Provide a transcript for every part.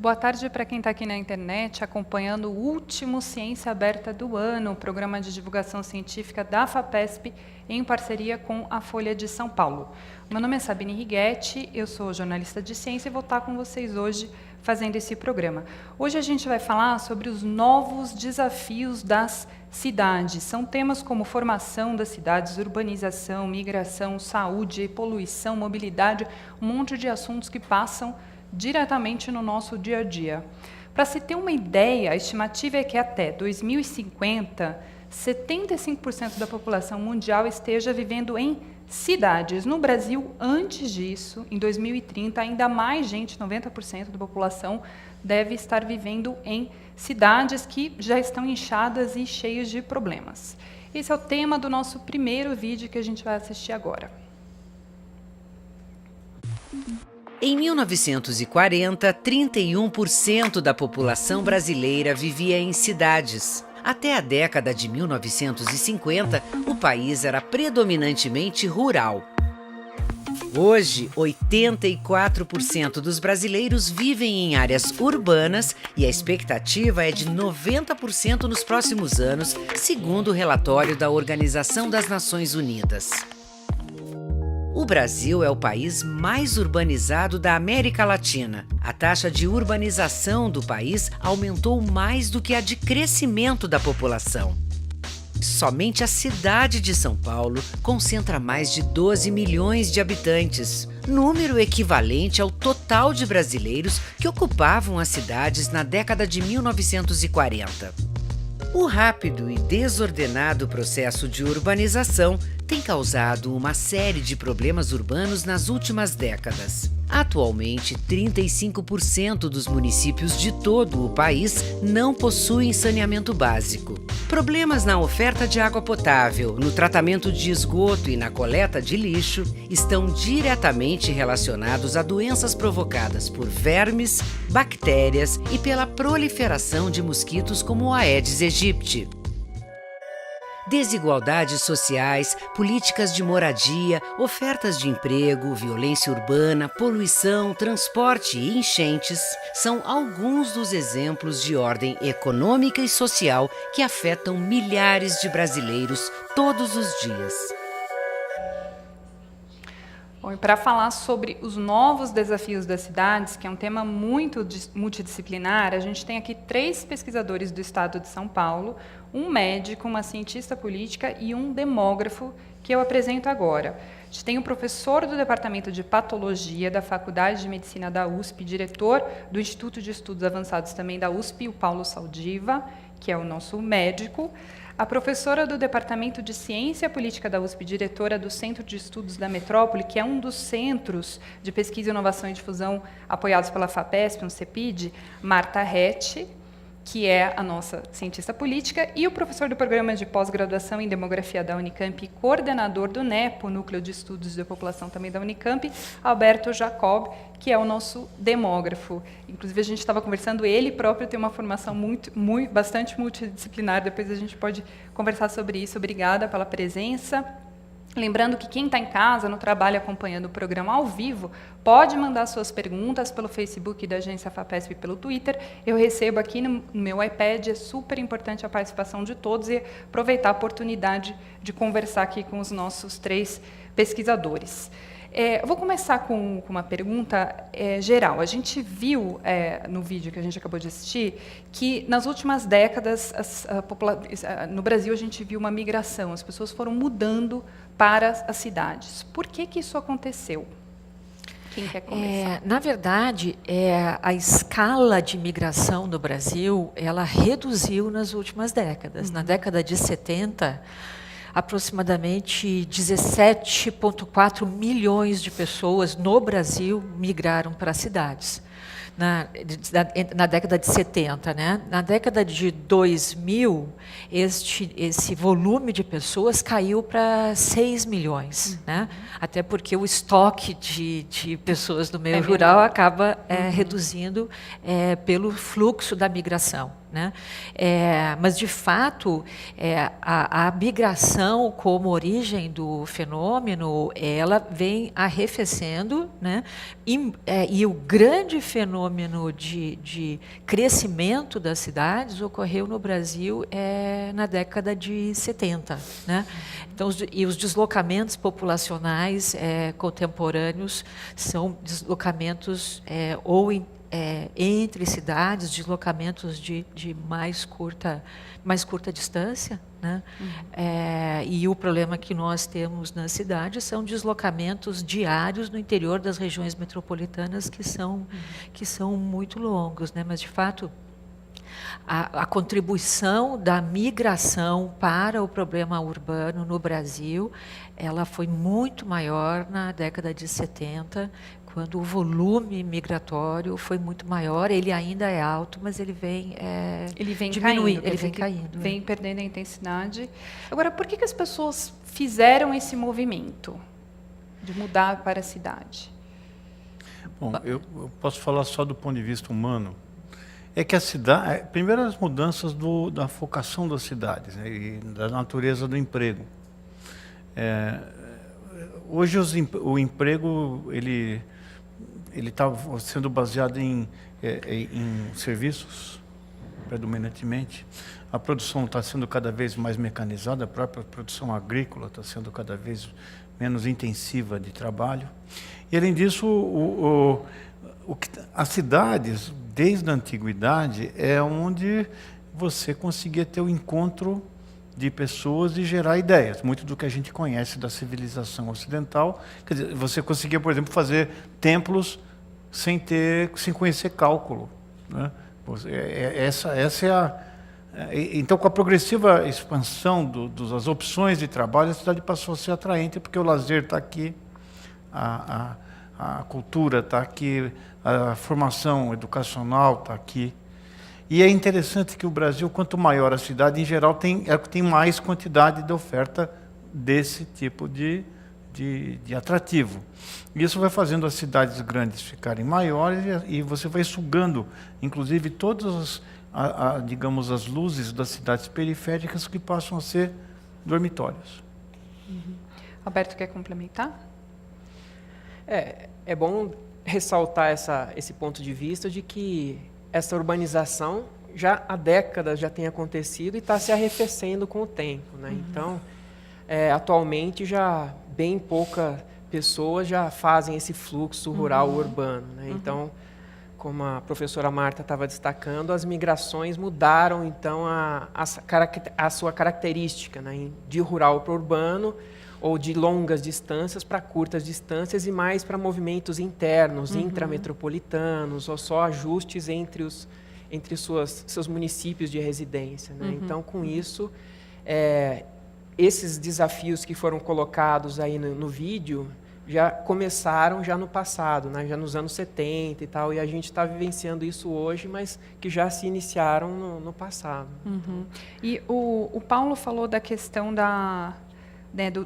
Boa tarde para quem está aqui na internet acompanhando o último Ciência Aberta do ano, o programa de divulgação científica da FAPESP, em parceria com a Folha de São Paulo. Meu nome é Sabine Righetti, eu sou jornalista de ciência e vou estar com vocês hoje fazendo esse programa. Hoje a gente vai falar sobre os novos desafios das cidades. São temas como formação das cidades, urbanização, migração, saúde, poluição, mobilidade, um monte de assuntos que passam diretamente no nosso dia a dia. Para se ter uma ideia, a estimativa é que até 2050, 75% da população mundial esteja vivendo em cidades. No Brasil, antes disso, em 2030, ainda mais gente, 90% da população, deve estar vivendo em cidades que já estão inchadas e cheias de problemas. Esse é o tema do nosso primeiro vídeo que a gente vai assistir agora. Em 1940, 31% da população brasileira vivia em cidades. Até a década de 1950, o país era predominantemente rural. Hoje, 84% dos brasileiros vivem em áreas urbanas e a expectativa é de 90% nos próximos anos, segundo o relatório da Organização das Nações Unidas. O Brasil é o país mais urbanizado da América Latina. A taxa de urbanização do país aumentou mais do que a de crescimento da população. Somente a cidade de São Paulo concentra mais de 12 milhões de habitantes, número equivalente ao total de brasileiros que ocupavam as cidades na década de 1940. O rápido e desordenado processo de urbanização tem causado uma série de problemas urbanos nas últimas décadas. Atualmente, 35% dos municípios de todo o país não possuem saneamento básico. Problemas na oferta de água potável, no tratamento de esgoto e na coleta de lixo estão diretamente relacionados a doenças provocadas por vermes, bactérias e pela proliferação de mosquitos como o Aedes aegypti. Desigualdades sociais, políticas de moradia, ofertas de emprego, violência urbana, poluição, transporte e enchentes são alguns dos exemplos de ordem econômica e social que afetam milhares de brasileiros todos os dias. Bom, e para falar sobre os novos desafios das cidades, que é um tema muito multidisciplinar, a gente tem aqui 3 pesquisadores do estado de São Paulo, um médico, uma cientista política e um demógrafo, que eu apresento agora. A gente tem o professor do Departamento de Patologia da Faculdade de Medicina da USP, diretor do Instituto de Estudos Avançados também da USP, o Paulo Saldiva, que é o nosso médico. A professora do Departamento de Ciência Política da USP, diretora do Centro de Estudos da Metrópole, que é um dos centros de pesquisa, inovação e difusão apoiados pela FAPESP, um CEPID, Marta Rett, que é a nossa cientista política, e o professor do Programa de Pós-Graduação em Demografia da Unicamp e coordenador do NEPO, Núcleo de Estudos da População também da Unicamp, Alberto Jacob, que é o nosso demógrafo. Inclusive, a gente estava conversando, ele próprio tem uma formação bastante multidisciplinar, depois a gente pode conversar sobre isso. Obrigada pela presença. Lembrando que quem está em casa, no trabalho, acompanhando o programa ao vivo, pode mandar suas perguntas pelo Facebook da Agência FAPESP e pelo Twitter. Eu recebo aqui no meu iPad, é super importante a participação de todos e aproveitar a oportunidade de conversar aqui com os nossos 3 pesquisadores. Eu vou começar com uma pergunta geral. A gente viu no vídeo que a gente acabou de assistir que nas últimas décadas no Brasil a gente viu uma migração, as pessoas foram mudando para as cidades. Por que isso aconteceu? Quem quer começar? Na verdade, a escala de migração no Brasil ela reduziu nas últimas décadas. Na década de 70, aproximadamente 17,4 milhões de pessoas no Brasil migraram para as cidades. Na década de 70, né? Na década de 2000, esse volume de pessoas caiu para 6 milhões. Né? Até porque o estoque de pessoas do meio rural acaba reduzindo pelo fluxo da migração. Né? Mas, de fato, a migração como origem do fenômeno, ela vem arrefecendo, né? E o grande fenômeno fenômeno de crescimento das cidades ocorreu no Brasil na década de 70. Né? Então, os deslocamentos populacionais contemporâneos são deslocamentos entre cidades, deslocamentos de mais curta distância, né? E o problema que nós temos nas cidades são deslocamentos diários no interior das regiões metropolitanas que são muito longos, né? Mas, de fato, a contribuição da migração para o problema urbano no Brasil, ela foi muito maior na década de 70, quando o volume migratório foi muito maior. Ele ainda é alto, mas ele vem diminuindo, ele vem caindo. Vem perdendo a intensidade. Agora, por que as pessoas fizeram esse movimento de mudar para a cidade? Bom, eu posso falar só do ponto de vista humano. É que a cidade, primeiro as mudanças da focação das cidades, né, e da natureza do emprego. Hoje o emprego ele está sendo baseado em serviços, predominantemente. A produção está sendo cada vez mais mecanizada, a própria produção agrícola está sendo cada vez menos intensiva de trabalho. E, além disso, as cidades, desde a antiguidade, é onde você conseguia ter o encontro de pessoas e gerar ideias. Muito do que a gente conhece da civilização ocidental. Quer dizer, você conseguia, por exemplo, fazer templos sem conhecer cálculo, né? Essa é a... Então, com a progressiva expansão das opções de trabalho, a cidade passou a ser atraente, porque o lazer está aqui, a cultura está aqui, a formação educacional está aqui. E é interessante que o Brasil, quanto maior a cidade, em geral, tem mais quantidade de oferta desse tipo de atrativo. Isso vai fazendo as cidades grandes ficarem maiores e você vai sugando, inclusive, todas digamos, as luzes das cidades periféricas que passam a ser dormitórios. Alberto, quer complementar? É bom ressaltar esse ponto de vista de que essa urbanização já há décadas já tem acontecido e está se arrefecendo com o tempo, né? Então, atualmente já bem poucas pessoas já fazem esse fluxo rural urbano, né? Então, como a professora Marta estava destacando, as migrações mudaram então a sua característica, né? De rural para urbano, ou de longas distâncias para curtas distâncias e mais para movimentos internos, intrametropolitanos, ou só ajustes entre seus municípios de residência, né? Então, com isso, esses desafios que foram colocados aí no vídeo já começaram já no passado, né? Já nos anos 70 e tal, e a gente está vivenciando isso hoje, mas que já se iniciaram no passado. E o Paulo falou da questão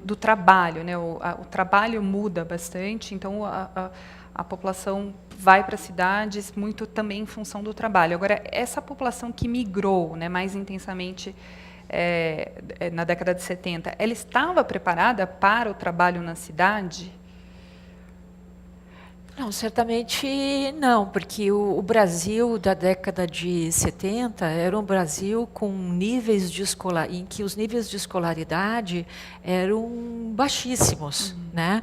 do trabalho, né? O trabalho muda bastante, então a população vai para as cidades muito também em função do trabalho. Agora, essa população que migrou, né, mais intensamente na década de 70, ela estava preparada para o trabalho na cidade? Não, certamente não, porque o Brasil da década de 70 era um Brasil com níveis em que os níveis de escolaridade eram baixíssimos, né?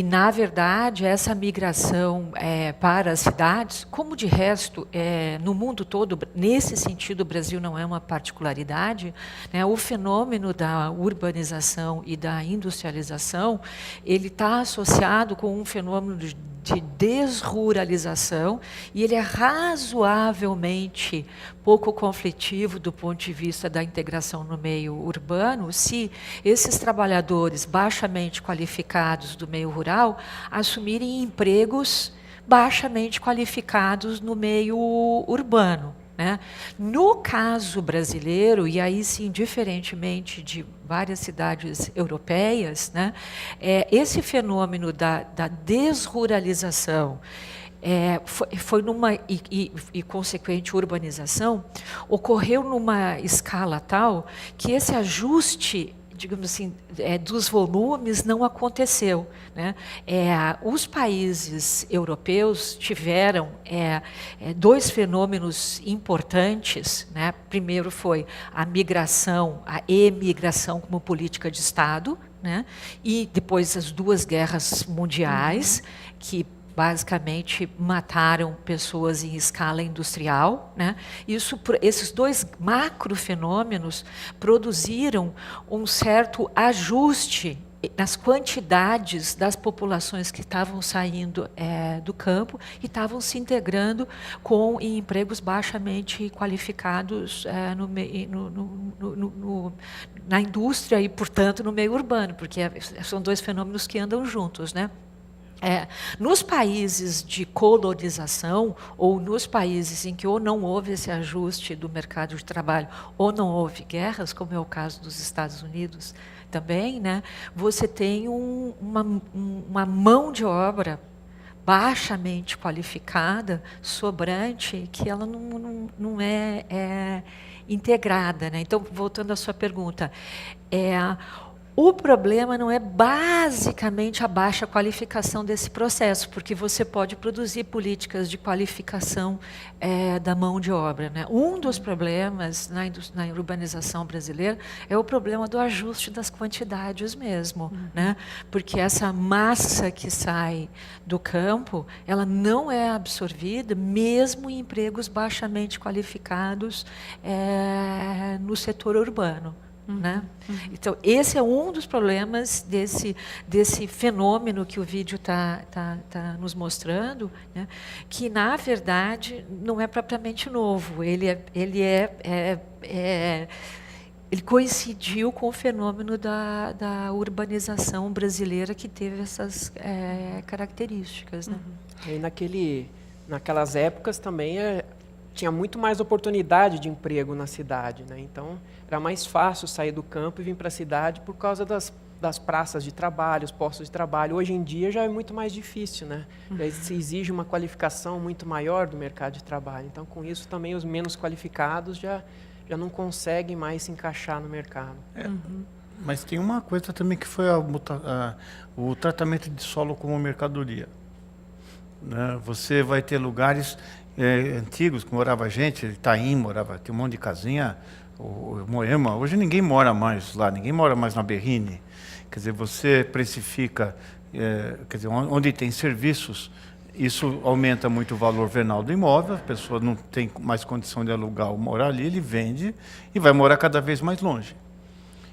Na verdade, essa migração para as cidades, como de resto, no mundo todo, nesse sentido, o Brasil não é uma particularidade, né? O fenômeno da urbanização e da industrialização, ele está associado com um fenômeno de desruralização, e ele é razoavelmente pouco conflitivo do ponto de vista da integração no meio urbano, se esses trabalhadores baixamente qualificados do meio rural assumirem empregos baixamente qualificados no meio urbano, né? No caso brasileiro, e aí sim, diferentemente de várias cidades europeias, né, esse fenômeno da desruralização foi numa e consequente urbanização ocorreu numa escala tal que esse ajuste digamos assim, dos volumes não aconteceu, né? Os países europeus tiveram dois fenômenos importantes, né? Primeiro foi a migração, a emigração como política de Estado, né? E depois as duas guerras mundiais, que basicamente mataram pessoas em escala industrial, né? Esses dois macrofenômenos produziram um certo ajuste nas quantidades das populações que estavam saindo do campo e estavam se integrando em empregos baixamente qualificados na indústria e, portanto, no meio urbano, porque são dois fenômenos que andam juntos, né? Nos países de colonização, ou nos países em que ou não houve esse ajuste do mercado de trabalho, ou não houve guerras, como é o caso dos Estados Unidos também, né, você tem uma mão de obra baixamente qualificada, sobrante, que ela não é integrada, né? Então, voltando à sua pergunta, o problema não é basicamente a baixa qualificação desse processo, porque você pode produzir políticas de qualificação da mão de obra, né? Um dos problemas na urbanização brasileira é o problema do ajuste das quantidades mesmo, né? Porque essa massa que sai do campo, ela não é absorvida mesmo em empregos baixamente qualificados no setor urbano. Né? Então, esse é um dos problemas desse fenômeno que o vídeo está nos mostrando, né? Que, na verdade, não é propriamente novo. Ele coincidiu com o fenômeno da urbanização brasileira, que teve essas características. Né? E naquelas épocas também tinha muito mais oportunidade de emprego na cidade, né? Então, era mais fácil sair do campo e vir para a cidade por causa das praças de trabalho, os postos de trabalho. Hoje em dia já é muito mais difícil, né? Já se exige uma qualificação muito maior do mercado de trabalho. Então, com isso, também os menos qualificados já não conseguem mais se encaixar no mercado. Mas tem uma coisa também que foi o tratamento de solo como mercadoria, né? Você vai ter lugares antigos que morava gente, Itaim tem um monte de casinha, o Moema, hoje ninguém mora mais lá, ninguém mora mais na Berrine. Quer dizer, você precifica, quer dizer, onde tem serviços, isso aumenta muito o valor venal do imóvel, a pessoa não tem mais condição de alugar ou morar ali, ele vende e vai morar cada vez mais longe.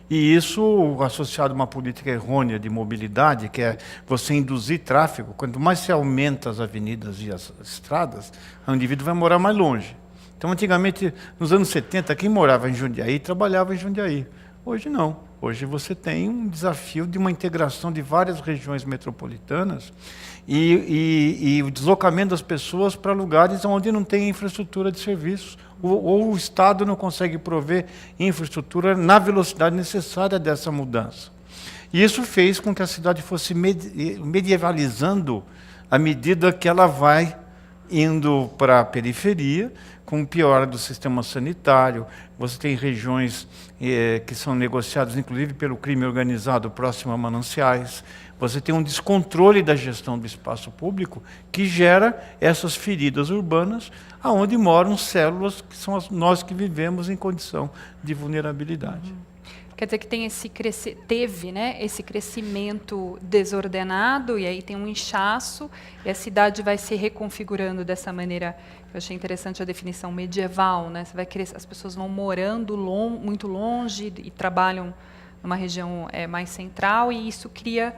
E isso, associado a uma política errônea de mobilidade, que é você induzir tráfego, quanto mais você aumenta as avenidas e as estradas, o indivíduo vai morar mais longe. Então, antigamente, nos anos 70, quem morava em Jundiaí, trabalhava em Jundiaí. Hoje não. Hoje você tem um desafio de uma integração de várias regiões metropolitanas e o deslocamento das pessoas para lugares onde não tem infraestrutura de serviços, ou o Estado não consegue prover infraestrutura na velocidade necessária dessa mudança. E isso fez com que a cidade fosse medievalizando à medida que ela vai indo para a periferia, com piora do sistema sanitário. Você tem regiões que são negociadas, inclusive, pelo crime organizado próximo a mananciais. Você tem um descontrole da gestão do espaço público que gera essas feridas urbanas, aonde moram células que são nós que vivemos em condição de vulnerabilidade. Quer dizer que tem teve, né, esse crescimento desordenado, e aí tem um inchaço, e a cidade vai se reconfigurando dessa maneira. Eu achei interessante a definição medieval, né? Você vai as pessoas vão morando muito longe e trabalham numa região mais central, e isso cria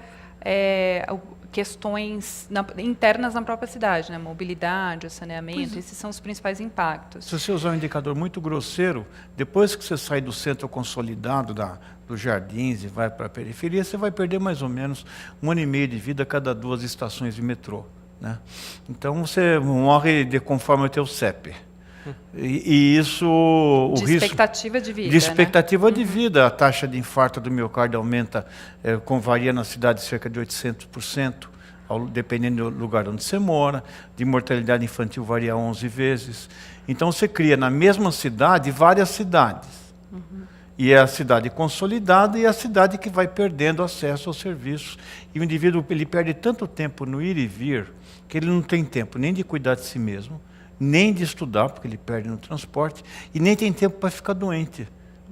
questões internas na própria cidade, né? Mobilidade, saneamento, esses são os principais impactos. Se você usar um indicador muito grosseiro, depois que você sai do centro consolidado dos jardins e vai para a periferia, você vai perder mais ou menos 1 ano e meio de vida a cada 2 estações de metrô, né? Então você morre conforme o teu CEP. E isso... expectativa de vida. De expectativa de vida. A taxa de infarto do miocárdio aumenta, varia na cidade cerca de 800%, dependendo do lugar onde você mora. De mortalidade infantil varia 11 vezes. Então você cria na mesma cidade várias cidades. E é a cidade consolidada e a cidade que vai perdendo acesso aos serviços. E o indivíduo ele perde tanto tempo no ir e vir, que ele não tem tempo nem de cuidar de si mesmo, nem de estudar, porque ele perde no transporte, e nem tem tempo para ficar doente,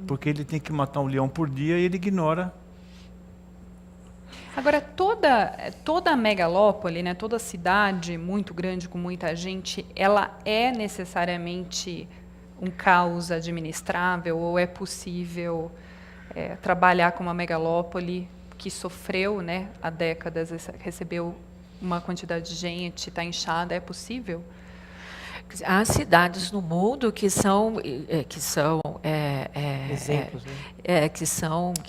porque ele tem que matar um leão por dia e ele ignora. Agora, toda a megalópole, né, toda cidade muito grande, com muita gente, ela é necessariamente um caos administrável ou é possível trabalhar com uma megalópole que sofreu, né, há décadas, recebeu uma quantidade de gente, está inchada, é possível? Há cidades no mundo que são Exemplos, né?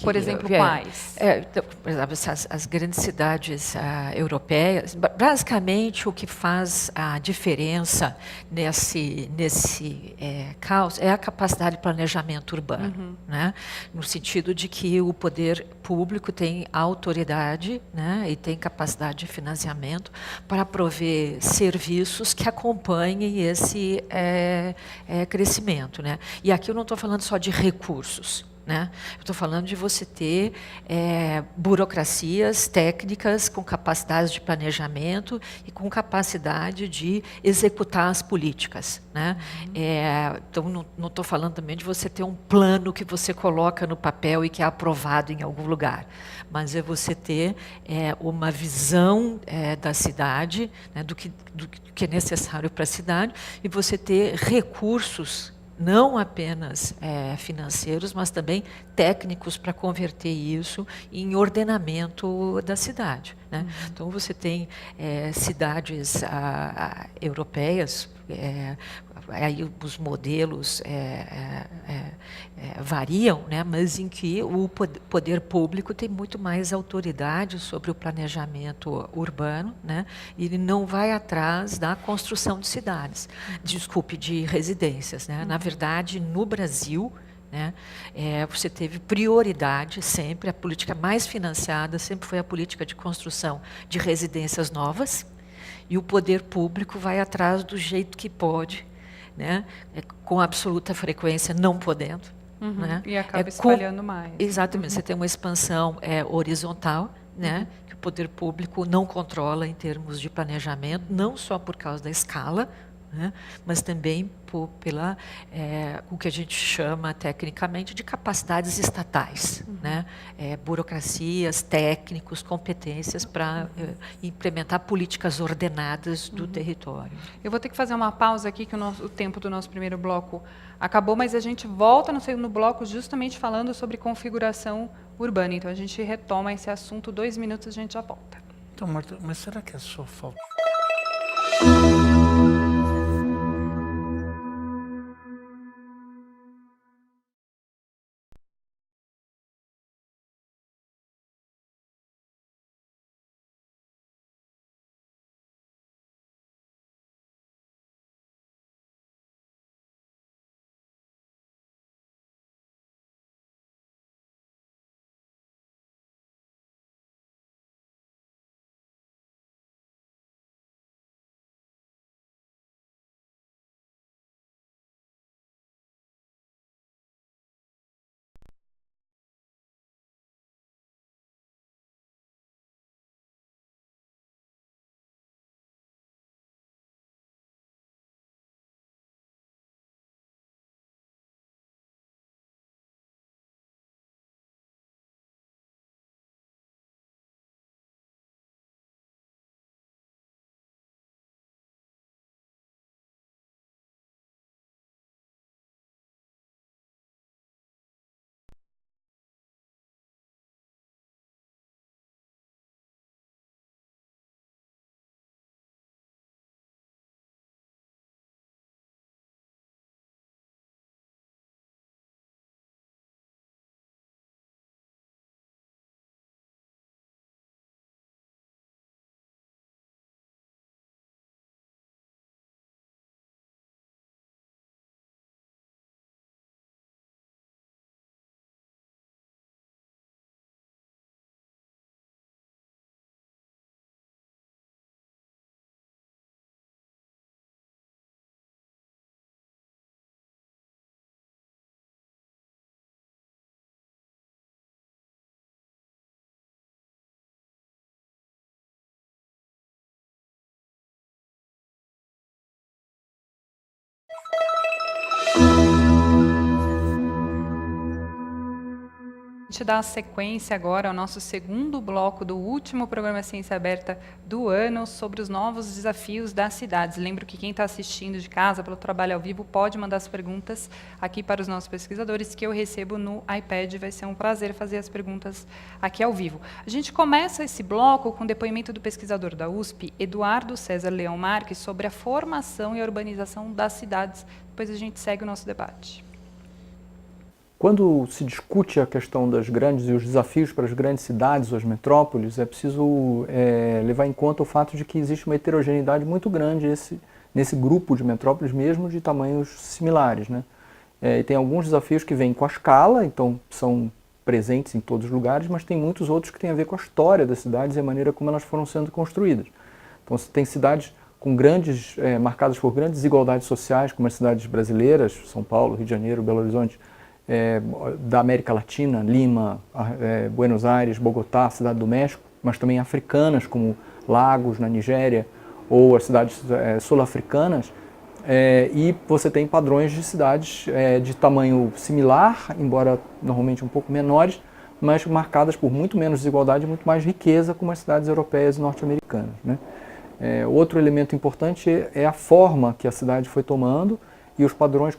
Por exemplo, quais? Então, por exemplo, as grandes cidades europeias, basicamente o que faz a diferença nesse caos é a capacidade de planejamento urbano, né? No sentido de que o poder público tem autoridade, né, e tem capacidade de financiamento para prover serviços que acompanhem esse crescimento, né? E aqui eu não estou falando só de recursos, né? Eu estou falando de você ter burocracias técnicas com capacidades de planejamento e com capacidade de executar as políticas, né? Então, não estou falando também de você ter um plano que você coloca no papel e que é aprovado em algum lugar, mas é você ter uma visão da cidade, né, do que é necessário para a cidade, e você ter recursos não apenas financeiros, mas também técnicos para converter isso em ordenamento da cidade, né? Então, você tem cidades europeias, aí os modelos variam, né, mas em que o poder público tem muito mais autoridade sobre o planejamento urbano, né, e ele não vai atrás da construção de cidades, de residências, né? Na verdade, no Brasil, né, você teve prioridade sempre, a política mais financiada sempre foi a política de construção de residências novas, e o poder público vai atrás do jeito que pode, né, com absoluta frequência, não podendo. Né? E acaba espalhando mais. Exatamente, você tem uma expansão horizontal, né, que o poder público não controla em termos de planejamento, não só por causa da escala, né, mas também pela o que a gente chama tecnicamente de capacidades estatais, né, burocracias, técnicos, competências para implementar políticas ordenadas do território. Eu vou ter que fazer uma pausa aqui, que o tempo do nosso primeiro bloco acabou, mas a gente volta no segundo bloco justamente falando sobre configuração urbana. Então, a gente retoma esse assunto, 2 minutos, a gente já volta. Então, Marta, mas será que é só falta? gente dar sequência agora ao nosso segundo bloco do último programa Ciência Aberta do ano sobre os novos desafios das cidades. Lembro que quem está assistindo de casa pelo trabalho ao vivo pode mandar as perguntas aqui para os nossos pesquisadores, que eu recebo no iPad. Vai ser um prazer fazer as perguntas aqui ao vivo. A gente começa esse bloco com o depoimento do pesquisador da USP, Eduardo César Leão Marques, sobre a formação e a urbanização das cidades. Depois a gente segue o nosso debate. Quando se discute a questão das grandes e os desafios para as grandes cidades ou as metrópoles, é preciso levar em conta o fato de que existe uma heterogeneidade muito grande nesse grupo de metrópoles, mesmo de tamanhos similares, né? E tem alguns desafios que vêm com a escala, então são presentes em todos os lugares, mas tem muitos outros que têm a ver com a história das cidades e a maneira como elas foram sendo construídas. Então você tem cidades com marcadas por grandes desigualdades sociais, como as cidades brasileiras, São Paulo, Rio de Janeiro, Belo Horizonte, da América Latina, Lima, Buenos Aires, Bogotá, Cidade do México, mas também africanas, como Lagos, na Nigéria, ou as cidades sul-africanas, e você tem padrões de cidades de tamanho similar, embora normalmente um pouco menores, mas marcadas por muito menos desigualdade e muito mais riqueza, como as cidades europeias e norte-americanas, né? Outro elemento importante é a forma que a cidade foi tomando, e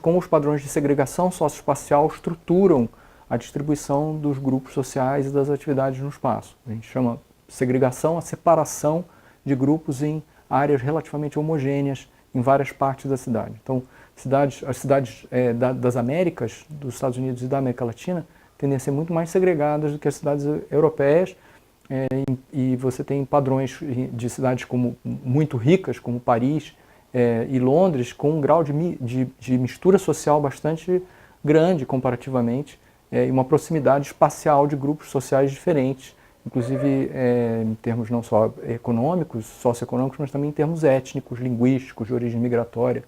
como os padrões de segregação socioespacial estruturam a distribuição dos grupos sociais e das atividades no espaço. A gente chama segregação a separação de grupos em áreas relativamente homogêneas em várias partes da cidade. Então, as cidades das Américas, dos Estados Unidos e da América Latina, tendem a ser muito mais segregadas do que as cidades europeias, e você tem padrões de cidades muito ricas, como Paris, e Londres, com um grau de mistura social bastante grande comparativamente, e uma proximidade espacial de grupos sociais diferentes, inclusive em termos não só econômicos, socioeconômicos, mas também em termos étnicos, linguísticos, de origem migratória.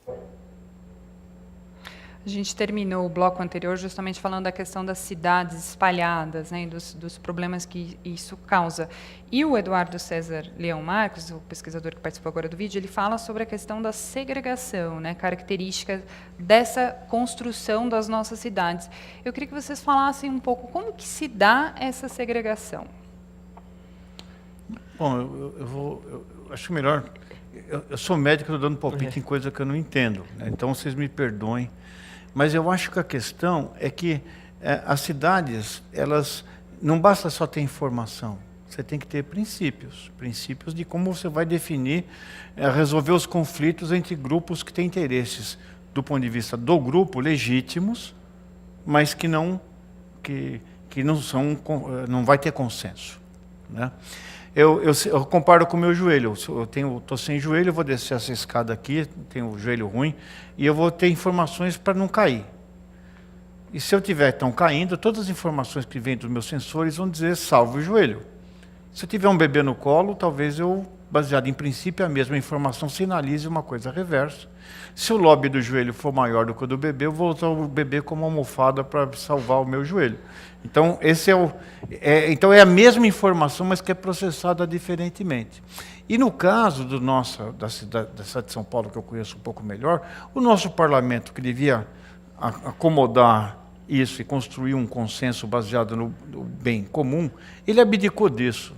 A gente terminou o bloco anterior justamente falando da questão das cidades espalhadas, né, dos problemas que isso causa. E o Eduardo César Leão Marques, o pesquisador que participou agora do vídeo, ele fala sobre a questão da segregação, né, característica dessa construção das nossas cidades. Eu queria que vocês falassem um pouco como que se dá essa segregação. Bom, eu acho melhor... Eu sou médico, estou dando palpite em coisa que eu não entendo, né? Então vocês me perdoem. Mas eu acho que a questão é que as cidades, elas não basta só ter informação, você tem que ter princípios de como você vai definir, resolver os conflitos entre grupos que têm interesses, do ponto de vista do grupo, legítimos, mas que não vai ter consenso, né? Eu comparo com o meu joelho. Eu estou sem joelho, eu vou descer essa escada aqui, tenho o joelho ruim, e eu vou ter informações para não cair. E se eu estiver caindo, todas as informações que vêm dos meus sensores vão dizer salve o joelho. Se eu tiver um bebê no colo, talvez eu, baseado em princípio, a mesma informação sinalize uma coisa reversa. Se o lóbio do joelho for maior do que o do bebê, eu vou usar o bebê como almofada para salvar o meu joelho. Então, então é a mesma informação, mas que é processada diferentemente. E no caso da cidade de São Paulo, que eu conheço um pouco melhor, o nosso parlamento, que devia acomodar isso e construir um consenso baseado no bem comum, ele abdicou disso.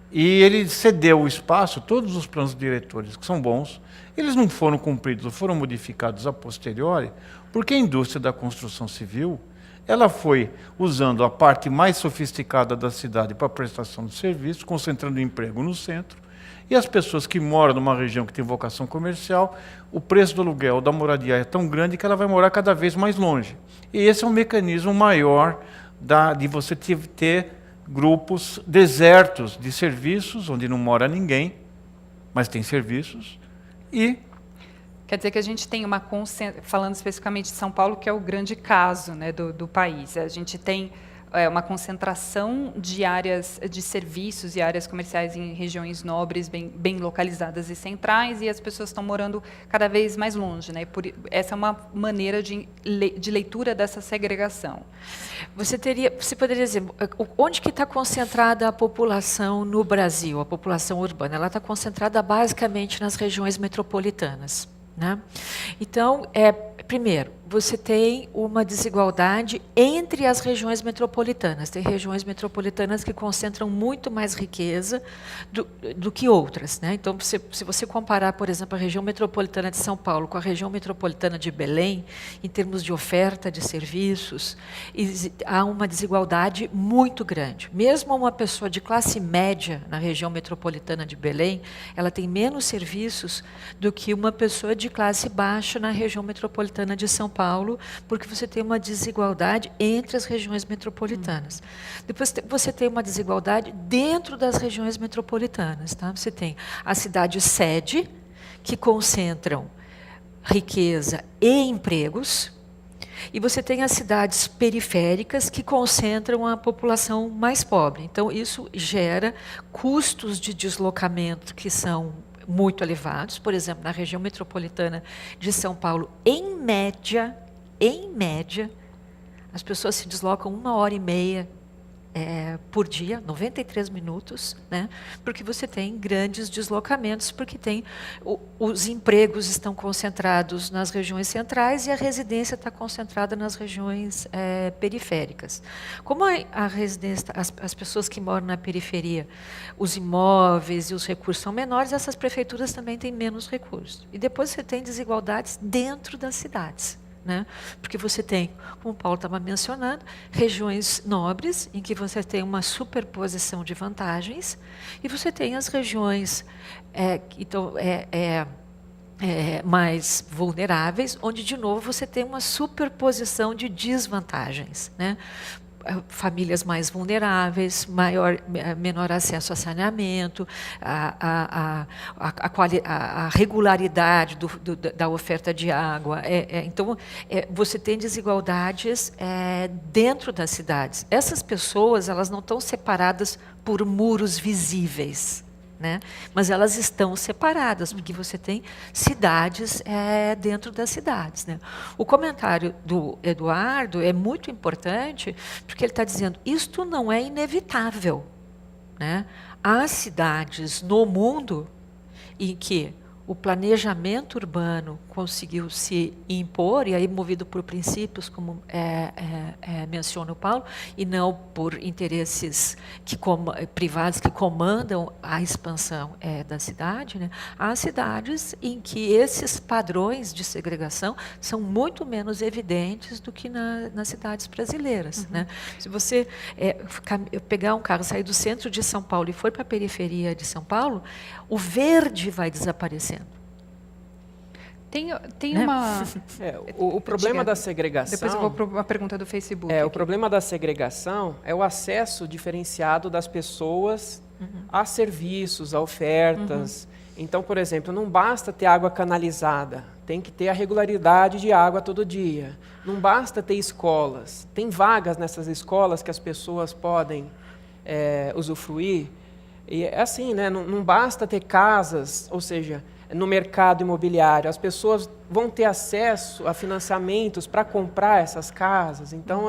E ele cedeu o espaço, todos os planos diretores, que são bons, eles não foram cumpridos, foram modificados a posteriori, porque a indústria da construção civil, ela foi usando a parte mais sofisticada da cidade para a prestação de serviços, concentrando o emprego no centro, e as pessoas que moram numa região que tem vocação comercial, o preço do aluguel da moradia é tão grande que ela vai morar cada vez mais longe. E esse é um mecanismo maior de você ter grupos desertos de serviços, onde não mora ninguém, mas tem serviços, e... Quer dizer que a gente tem falando especificamente de São Paulo, que é o grande caso, né, do país. A gente tem uma concentração de áreas de serviços e áreas comerciais em regiões nobres, bem localizadas e centrais, e as pessoas estão morando cada vez mais longe, né? Essa é uma maneira de leitura dessa segregação. Você poderia dizer, onde que está concentrada a população no Brasil, a população urbana? Ela está concentrada basicamente nas regiões metropolitanas, né? Então, primeiro, você tem uma desigualdade entre as regiões metropolitanas. Tem regiões metropolitanas que concentram muito mais riqueza do que outras, né? Então, se você comparar, por exemplo, a região metropolitana de São Paulo com a região metropolitana de Belém, em termos de oferta de serviços, há uma desigualdade muito grande. Mesmo uma pessoa de classe média na região metropolitana de Belém, ela tem menos serviços do que uma pessoa de classe baixa na região metropolitana de São Paulo, porque você tem uma desigualdade entre as regiões metropolitanas. Depois você tem uma desigualdade dentro das regiões metropolitanas. Tá? Você tem a cidade sede, que concentram riqueza e empregos, e você tem as cidades periféricas, que concentram a população mais pobre. Então, isso gera custos de deslocamento que são muito elevados. Por exemplo, na região metropolitana de São Paulo, em média, as pessoas se deslocam 1h30 por dia, 93 minutos, né? Porque você tem grandes deslocamentos, porque os empregos estão concentrados nas regiões centrais e a residência está concentrada nas regiões periféricas. Como a residência, as pessoas que moram na periferia, os imóveis e os recursos são menores, essas prefeituras também têm menos recursos. E depois você tem desigualdades dentro das cidades. Né? Porque você tem, como o Paulo estava mencionando, regiões nobres, em que você tem uma superposição de vantagens, e você tem as regiões mais vulneráveis, onde, de novo, você tem uma superposição de desvantagens. Né? Famílias mais vulneráveis, menor acesso a saneamento, a regularidade da oferta de água. Então, você tem desigualdades dentro das cidades. Essas pessoas, elas não estão separadas por muros visíveis, né? Mas elas estão separadas, porque você tem cidades dentro das cidades. Né? O comentário do Eduardo é muito importante, porque ele está dizendo, isto não é inevitável. Né? Há cidades no mundo em que o planejamento urbano conseguiu se impor, e aí movido por princípios, como menciona o Paulo, e não por interesses privados que comandam a expansão da cidade. Né? Há cidades em que esses padrões de segregação são muito menos evidentes do que nas cidades brasileiras. Uhum. Né? Se você pegar um carro, sair do centro de São Paulo e for para a periferia de São Paulo, o verde vai desaparecendo. Tem uma... o problema da segregação... Depois eu vou para uma pergunta do Facebook. O problema da segregação é o acesso diferenciado das pessoas a serviços, a ofertas. Então, por exemplo, não basta ter água canalizada, tem que ter a regularidade de água todo dia. Não basta ter escolas. Tem vagas nessas escolas que as pessoas podem usufruir. E é assim, né? Não basta ter casas, ou seja, no mercado imobiliário, as pessoas vão ter acesso a financiamentos para comprar essas casas. Então,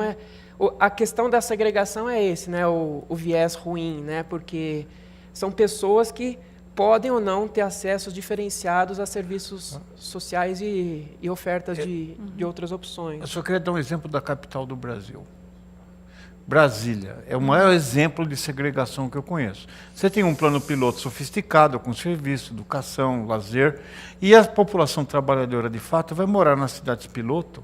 a questão da segregação é esse, né? O viés ruim, né? Porque são pessoas que podem ou não ter acessos diferenciados a serviços sociais e ofertas de outras opções. Eu só queria dar um exemplo da capital do Brasil. Brasília é o maior exemplo de segregação que eu conheço. Você tem um plano piloto sofisticado, com serviço, educação, lazer, e a população trabalhadora, de fato, vai morar nas cidades piloto,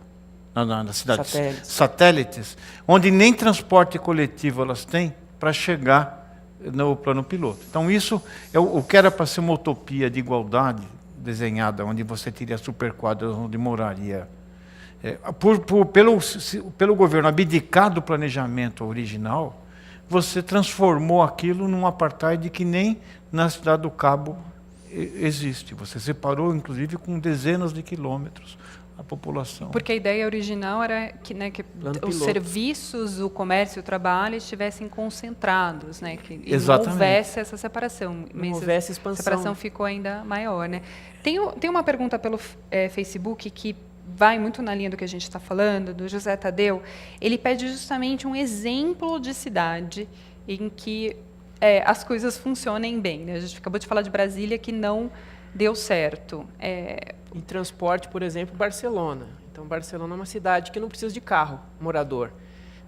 nas cidades satélites, onde nem transporte coletivo elas têm para chegar no plano piloto. Então, isso é o que era para ser uma utopia de igualdade desenhada, onde você teria superquadras onde moraria. Pelo governo abdicar do planejamento original, você transformou aquilo num apartheid que nem na Cidade do Cabo existe. Você separou, inclusive, com dezenas de quilômetros a população. Porque a ideia original era que os serviços, o comércio e o trabalho estivessem concentrados, né? E não houvesse essa separação. Não houvesse expansão. A separação ficou ainda maior. Né? Tem uma pergunta pelo Facebook que vai muito na linha do que a gente está falando, do José Tadeu. Ele pede justamente um exemplo de cidade em que as coisas funcionem bem. Né? A gente acabou de falar de Brasília, que não deu certo. Em transporte, por exemplo, Barcelona. Então, Barcelona é uma cidade que não precisa de carro, morador.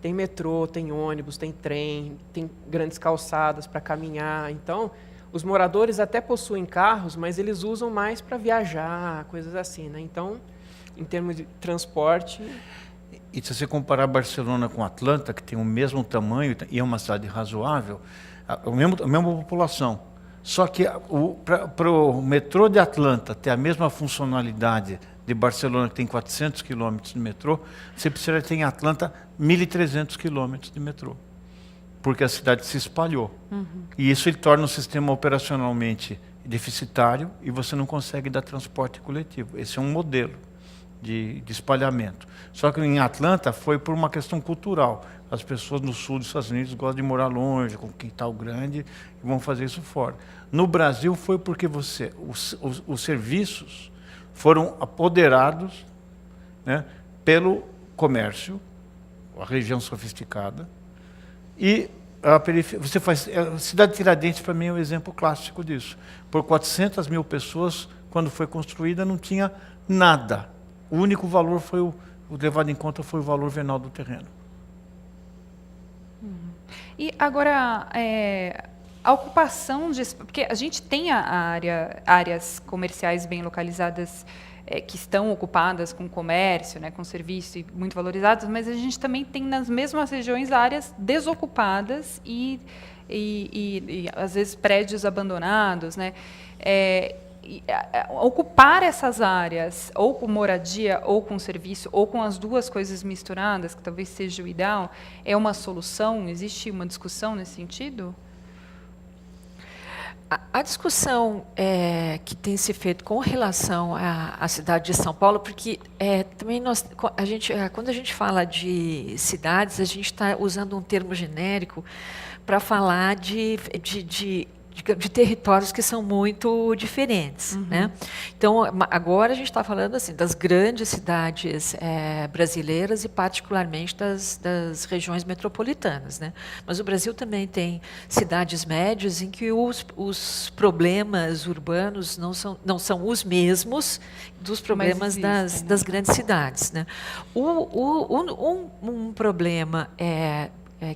Tem metrô, tem ônibus, tem trem, tem grandes calçadas para caminhar. Então, os moradores até possuem carros, mas eles usam mais para viajar, coisas assim, né? Então, em termos de transporte... E se você comparar Barcelona com Atlanta, que tem o mesmo tamanho e é uma cidade razoável, a mesma população, só que para o metrô de Atlanta ter a mesma funcionalidade de Barcelona, que tem 400 quilômetros de metrô, você precisa ter em Atlanta 1.300 quilômetros de metrô, porque a cidade se espalhou. E isso ele torna o sistema operacionalmente deficitário e você não consegue dar transporte coletivo. Esse é um modelo de espalhamento. Só que em Atlanta foi por uma questão cultural. As pessoas no sul dos Estados Unidos gostam de morar longe, com quintal grande, e vão fazer isso fora. No Brasil foi porque os serviços foram apoderados, né, pelo comércio, a região sofisticada, e a periferia. A cidade de Tiradentes, para mim, é um exemplo clássico disso. Por 400 mil pessoas, quando foi construída, não tinha nada. O único valor foi o levado em conta foi o valor venal do terreno. E agora, a ocupação porque a gente tem áreas comerciais bem localizadas que estão ocupadas com comércio, né, com serviço e muito valorizadas, mas a gente também tem nas mesmas regiões áreas desocupadas e às vezes prédios abandonados, né? Ocupar essas áreas, ou com moradia, ou com serviço, ou com as duas coisas misturadas, que talvez seja o ideal, é uma solução? Existe uma discussão nesse sentido? A discussão que tem se feito com relação à cidade de São Paulo, porque também quando a gente fala de cidades, a gente está usando um termo genérico para falar de territórios que são muito diferentes, né? Então, agora a gente está falando assim das grandes cidades brasileiras e particularmente das regiões metropolitanas, né? Mas o Brasil também tem cidades médias em que os problemas urbanos não são os mesmos dos problemas das grandes cidades, né? Um problema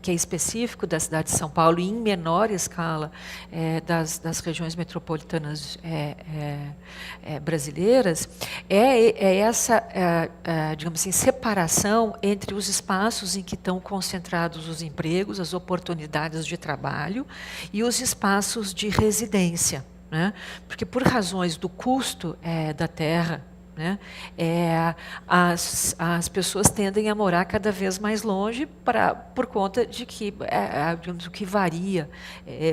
que é específico da cidade de São Paulo e em menor escala das regiões metropolitanas brasileiras, essa, digamos assim, separação entre os espaços em que estão concentrados os empregos, as oportunidades de trabalho e os espaços de residência, né? Porque por razões do custo da terra, né, as pessoas tendem a morar cada vez mais longe por conta de que, digamos, o que varia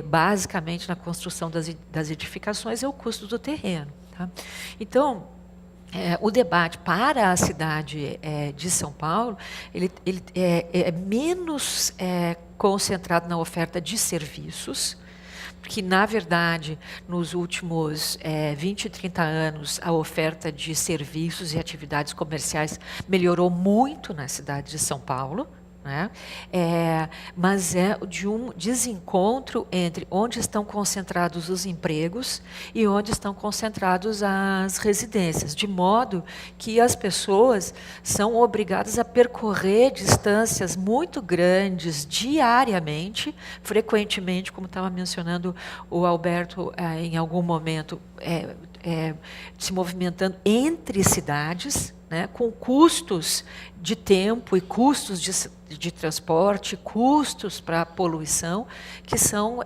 basicamente na construção das edificações é o custo do terreno. Tá? Então, o debate para a cidade de São Paulo ele é menos concentrado na oferta de serviços, porque, na verdade, nos últimos 20, 30 anos, a oferta de serviços e atividades comerciais melhorou muito na cidade de São Paulo, né? Mas é de um desencontro entre onde estão concentrados os empregos e onde estão concentrados as residências, de modo que as pessoas são obrigadas a percorrer distâncias muito grandes diariamente, frequentemente, como estava mencionando o Alberto em algum momento, se movimentando entre cidades, né, com custos de tempo e custos de transporte, custos para a poluição, que são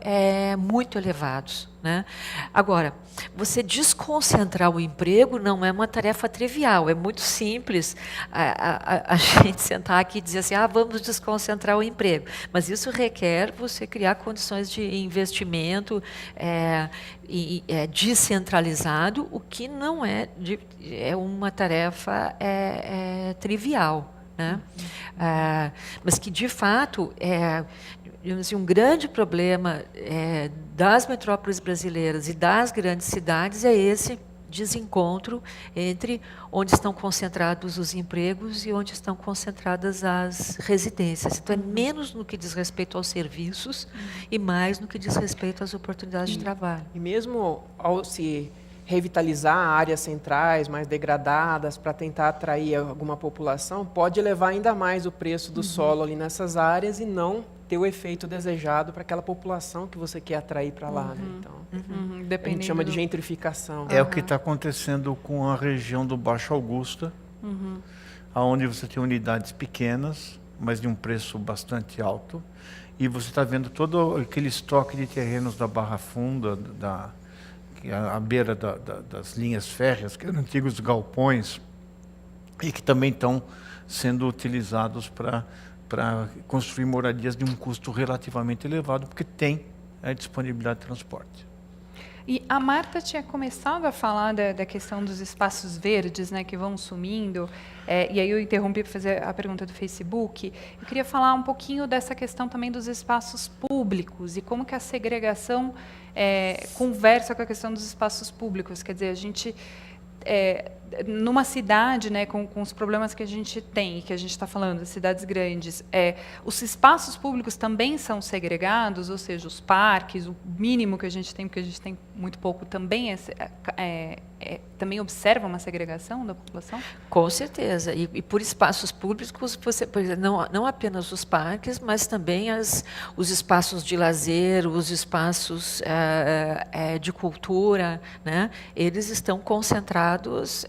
muito elevados, né? Agora, você desconcentrar o emprego não é uma tarefa trivial, é muito simples a gente sentar aqui e dizer assim, vamos desconcentrar o emprego, mas isso requer você criar condições de investimento descentralizado, o que não é uma tarefa trivial, né? Mas que, de fato, assim, um grande problema das metrópoles brasileiras e das grandes cidades é esse desencontro entre onde estão concentrados os empregos e onde estão concentradas as residências. Então, é menos no que diz respeito aos serviços e mais no que diz respeito às oportunidades de trabalho. E mesmo ao se revitalizar áreas centrais mais degradadas para tentar atrair alguma população, pode elevar ainda mais o preço do solo ali nessas áreas e não ter o efeito desejado para aquela população que você quer atrair para lá. Né? Então, a gente chama de gentrificação. É o que está acontecendo com a região do Baixo Augusta, onde você tem unidades pequenas, mas de um preço bastante alto, e você está vendo todo aquele estoque de terrenos da Barra Funda, à beira das linhas férreas, que eram antigos galpões, e que também estão sendo utilizados para construir moradias de um custo relativamente elevado, porque tem a disponibilidade de transporte. E a Marta tinha começado a falar da questão dos espaços verdes, né, que vão sumindo, e aí eu interrompi para fazer a pergunta do Facebook. Eu queria falar um pouquinho dessa questão também dos espaços públicos e como que a segregação conversa com a questão dos espaços públicos. Quer dizer, a gente... numa cidade, né, com os problemas que a gente tem, que a gente está falando, das cidades grandes, os espaços públicos também são segregados, ou seja, os parques, o mínimo que a gente tem, porque a gente tem muito pouco, também também observa uma segregação da população? Com certeza. E por espaços públicos, por exemplo, não apenas os parques, mas também os espaços de lazer, os espaços de cultura, né? Eles estão concentrados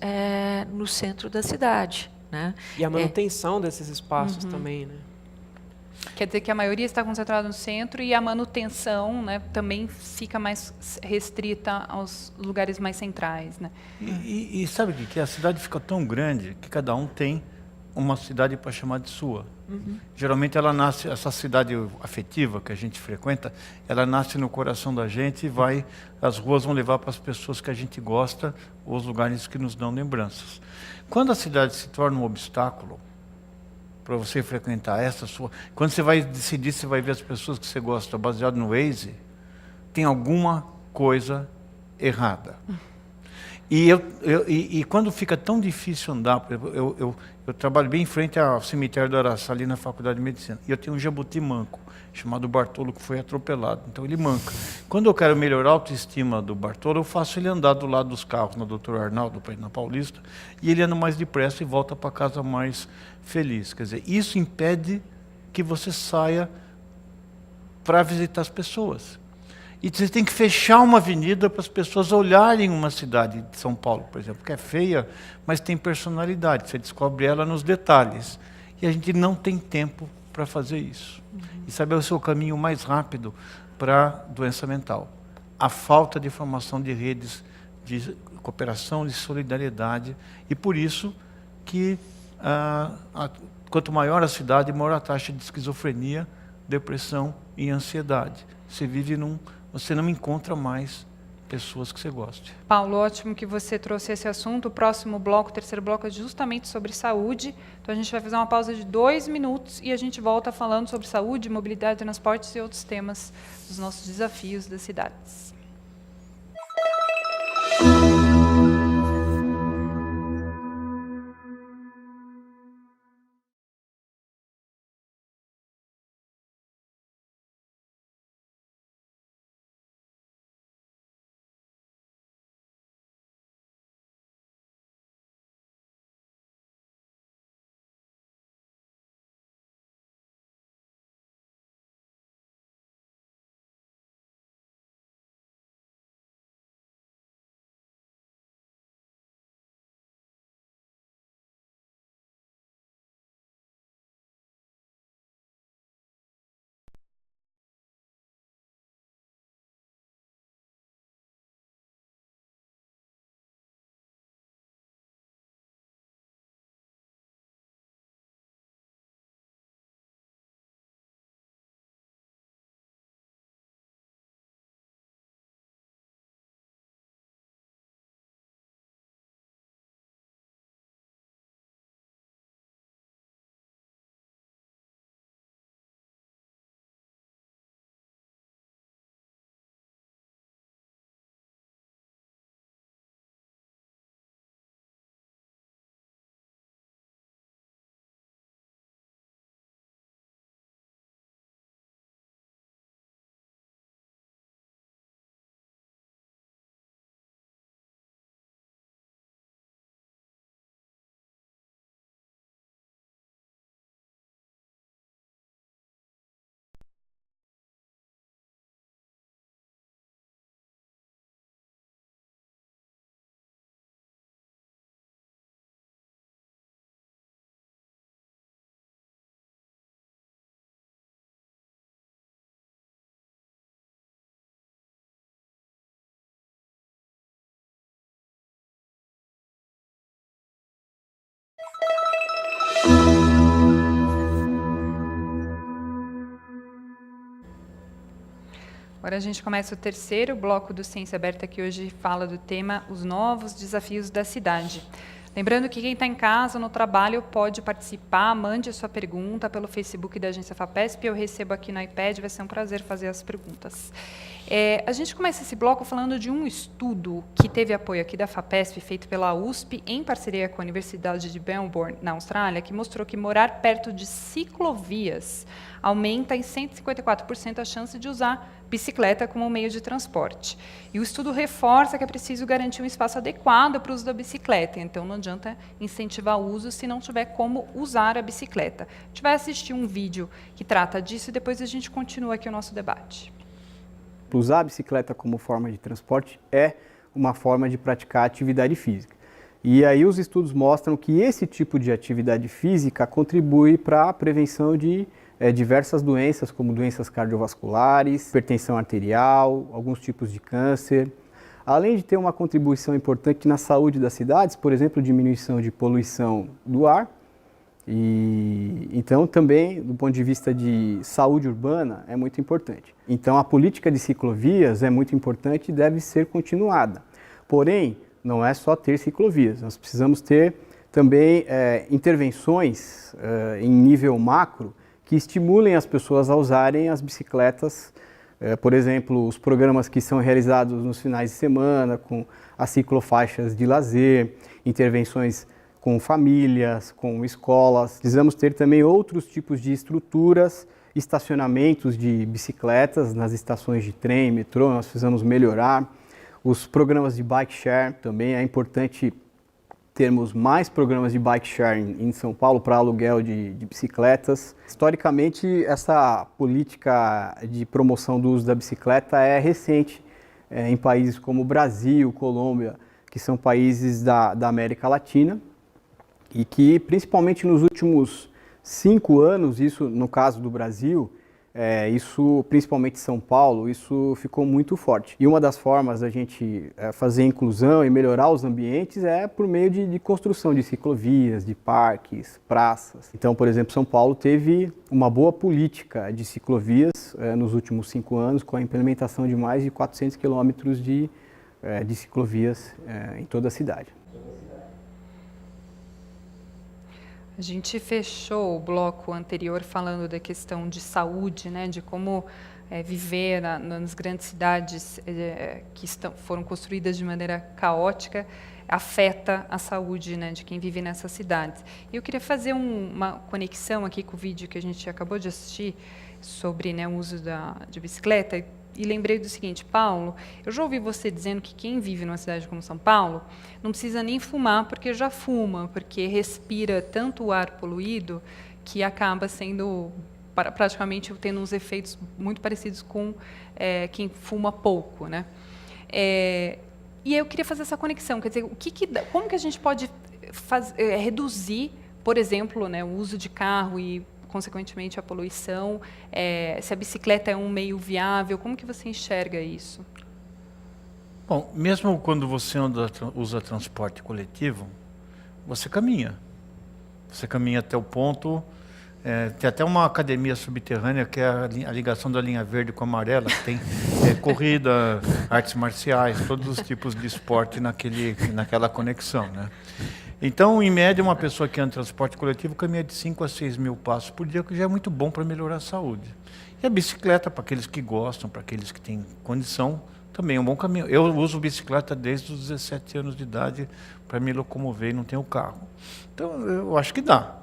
no centro da cidade. Né? E a manutenção desses espaços também, né? Quer dizer que a maioria está concentrada no centro e a manutenção, né, também fica mais restrita aos lugares mais centrais. Né? E sabe o que? A cidade fica tão grande que cada um tem uma cidade para chamar de sua. Geralmente ela nasce, essa cidade afetiva que a gente frequenta, ela nasce no coração da gente e as ruas vão levar para as pessoas que a gente gosta, ou os lugares que nos dão lembranças. Quando a cidade se torna um obstáculo para você frequentar essa sua, quando você vai decidir se vai ver as pessoas que você gosta baseado no Waze, tem alguma coisa errada. E quando fica tão difícil andar, eu trabalho bem em frente ao cemitério do Araçá, ali na Faculdade de Medicina, e eu tenho um jabuti manco, chamado Bartolo, que foi atropelado, então ele manca. Quando eu quero melhorar a autoestima do Bartolo, eu faço ele andar do lado dos carros, na Doutor Arnaldo, na Paulista, e ele anda mais depressa e volta para casa mais feliz. Quer dizer, isso impede que você saia para visitar as pessoas. E você tem que fechar uma avenida para as pessoas olharem uma cidade de São Paulo, por exemplo, que é feia, mas tem personalidade. Você descobre ela nos detalhes. E a gente não tem tempo para fazer isso. E sabe o seu caminho mais rápido para a doença mental? A falta de formação de redes de cooperação, de solidariedade. E por isso que quanto maior a cidade, maior a taxa de esquizofrenia, depressão e ansiedade. Você não encontra mais pessoas que você goste. Paulo, ótimo que você trouxe esse assunto. O próximo bloco, o terceiro bloco, é justamente sobre saúde. Então, a gente vai fazer uma pausa de 2 minutos e a gente volta falando sobre saúde, mobilidade, transportes e outros temas dos nossos desafios das cidades. Agora a gente começa o terceiro bloco do Ciência Aberta, que hoje fala do tema Os Novos Desafios da Cidade. Lembrando que quem está em casa, no trabalho, pode participar, mande a sua pergunta pelo Facebook da Agência FAPESP, eu recebo aqui no iPad, vai ser um prazer fazer as perguntas. A gente começa esse bloco falando de um estudo que teve apoio aqui da FAPESP, feito pela USP, em parceria com a Universidade de Melbourne, na Austrália, que mostrou que morar perto de ciclovias aumenta em 154% a chance de usar bicicleta como meio de transporte. E o estudo reforça que é preciso garantir um espaço adequado para o uso da bicicleta, então não adianta incentivar o uso se não tiver como usar a bicicleta. A gente vai assistir um vídeo que trata disso e depois a gente continua aqui o nosso debate. Usar a bicicleta como forma de transporte é uma forma de praticar atividade física. E aí os estudos mostram que esse tipo de atividade física contribui para a prevenção de diversas doenças, como doenças cardiovasculares, hipertensão arterial, alguns tipos de câncer. Além de ter uma contribuição importante na saúde das cidades, por exemplo, diminuição de poluição do ar. E então também, do ponto de vista de saúde urbana, é muito importante. Então a política de ciclovias é muito importante e deve ser continuada. Porém, não é só ter ciclovias, nós precisamos ter também intervenções em nível macro que estimulem as pessoas a usarem as bicicletas. Por exemplo, os programas que são realizados nos finais de semana, com as ciclofaixas de lazer, intervenções com famílias, com escolas. Precisamos ter também outros tipos de estruturas, estacionamentos de bicicletas nas estações de trem, metrô, nós precisamos melhorar. Os programas de bike share, também é importante termos mais programas de bike share em São Paulo para aluguel de bicicletas. Historicamente, essa política de promoção do uso da bicicleta é recente em países como Brasil, Colômbia, que são países da América Latina, e que, principalmente nos últimos 5 anos, isso no caso do Brasil, isso, principalmente São Paulo, isso ficou muito forte. E uma das formas da gente fazer inclusão e melhorar os ambientes é por meio de construção de ciclovias, de parques, praças. Então, por exemplo, São Paulo teve uma boa política de ciclovias nos últimos 5 anos, com a implementação de mais de 400 quilômetros de ciclovias em toda a cidade. A gente fechou o bloco anterior falando da questão de saúde, né, de como viver nas grandes cidades que foram construídas de maneira caótica afeta a saúde, né, de quem vive nessas cidades. E eu queria fazer uma conexão aqui com o vídeo que a gente acabou de assistir sobre, né, o uso de bicicleta. E lembrei do seguinte, Paulo, eu já ouvi você dizendo que quem vive numa cidade como São Paulo não precisa nem fumar porque já fuma, porque respira tanto o ar poluído que acaba sendo praticamente tendo uns efeitos muito parecidos com quem fuma pouco, né? E eu queria fazer essa conexão, quer dizer, como que a gente pode reduzir, por exemplo, né, o uso de carro e consequentemente a poluição, se a bicicleta é um meio viável, como que você enxerga isso? Bom, mesmo quando você usa transporte coletivo, você caminha. Você caminha até o ponto, tem até uma academia subterrânea que é a ligação da linha verde com a amarela, que tem corrida, artes marciais, todos os tipos de esporte naquela conexão, né? Então, em média, uma pessoa que anda em transporte coletivo caminha de 5 a 6 mil passos por dia, que já é muito bom para melhorar a saúde. E a bicicleta, para aqueles que gostam, para aqueles que têm condição, também é um bom caminho. Eu uso bicicleta desde os 17 anos de idade para me locomover e não tenho carro. Então, eu acho que dá.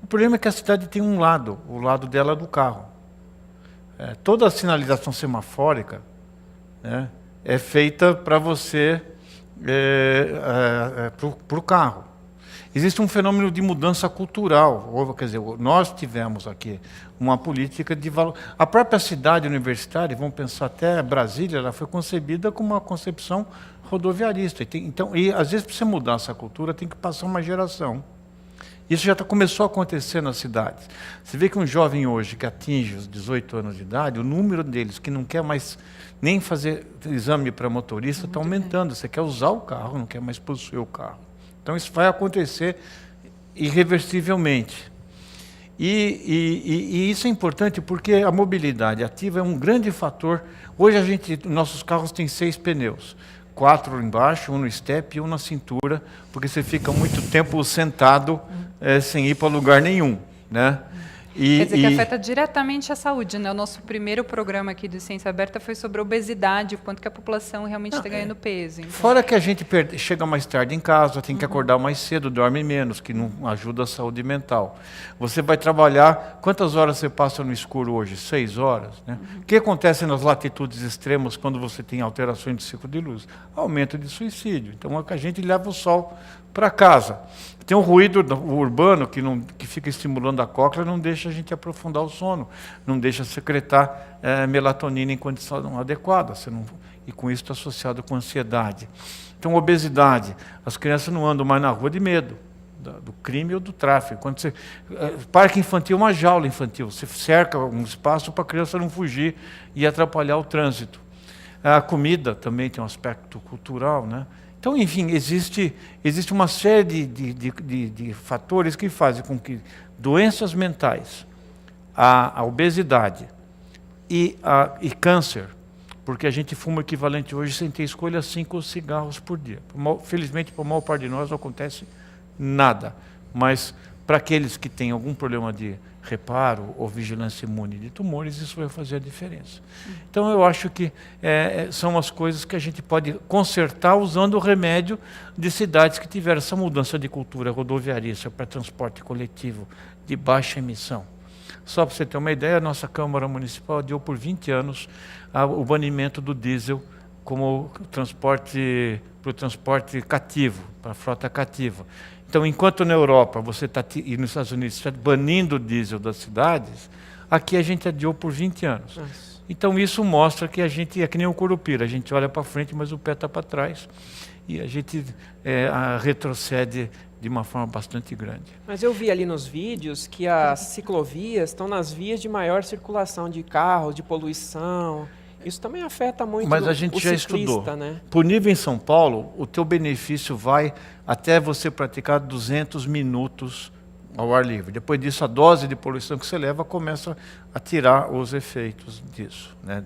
O problema é que a cidade tem um lado, o lado dela é do carro. Toda a sinalização semafórica, né, é feita para você, para o carro. Existe um fenômeno de mudança cultural, ou, quer dizer, nós tivemos aqui uma política de valor. A própria cidade universitária, vamos pensar até Brasília, ela foi concebida com uma concepção rodoviarista. E às vezes, para você mudar essa cultura, tem que passar uma geração. Isso já começou a acontecer nas cidades. Você vê que um jovem hoje que atinge os 18 anos de idade, o número deles que não quer mais nem fazer exame para motorista está aumentando. Você quer usar o carro, não quer mais possuir o carro. Então, isso vai acontecer irreversivelmente. E isso é importante porque a mobilidade ativa é um grande fator. Hoje nossos carros têm 6 pneus, 4 embaixo, 1 no step e 1 na cintura, porque você fica muito tempo sentado sem ir para lugar nenhum, né? Quer dizer que afeta diretamente a saúde, né? O nosso primeiro programa aqui do Ciência Aberta foi sobre a obesidade, o quanto que a população realmente está ganhando peso. Então. Fora que a gente chega mais tarde em casa, tem que acordar mais cedo, dorme menos, que não ajuda a saúde mental. Você vai trabalhar, quantas horas você passa no escuro hoje? 6 horas, né? O que acontece nas latitudes extremas quando você tem alterações de ciclo de luz? Aumento de suicídio. Então a gente leva o sol para casa. Tem um ruído urbano que fica estimulando a cóclea, não deixa a gente aprofundar o sono, não deixa secretar melatonina em condição adequada, e com isso está associado com ansiedade. Então, obesidade. As crianças não andam mais na rua de medo do crime ou do tráfico. Parque infantil é uma jaula infantil, você cerca um espaço para a criança não fugir e atrapalhar o trânsito. A comida também tem um aspecto cultural, né? Então, enfim, existe uma série de fatores que fazem com que doenças mentais, a obesidade e câncer, porque a gente fuma o equivalente hoje sem ter escolha 5 cigarros por dia. Felizmente, para a maior parte de nós não acontece nada, mas para aqueles que têm algum problema de reparo ou vigilância imune de tumores, isso vai fazer a diferença. Então, eu acho que são as coisas que a gente pode consertar usando o remédio de cidades que tiveram essa mudança de cultura rodoviarícia para transporte coletivo de baixa emissão. Só para você ter uma ideia, a nossa Câmara Municipal deu por 20 anos o banimento do diesel como transporte, para o transporte cativo, para a frota cativa. Então, enquanto na Europa e nos Estados Unidos está banindo o diesel das cidades, aqui a gente adiou por 20 anos. Nossa. Então, isso mostra que a gente é que nem o Curupira, a gente olha para frente, mas o pé está para trás. E a gente retrocede de uma forma bastante grande. Mas eu vi ali nos vídeos que as ciclovias estão nas vias de maior circulação de carros, de poluição. Isso também afeta muito Mas a gente já estudou. Né? Por nível em São Paulo, o teu benefício vai até você praticar 200 minutos ao ar livre. Depois disso, a dose de poluição que você leva começa a tirar os efeitos disso, né,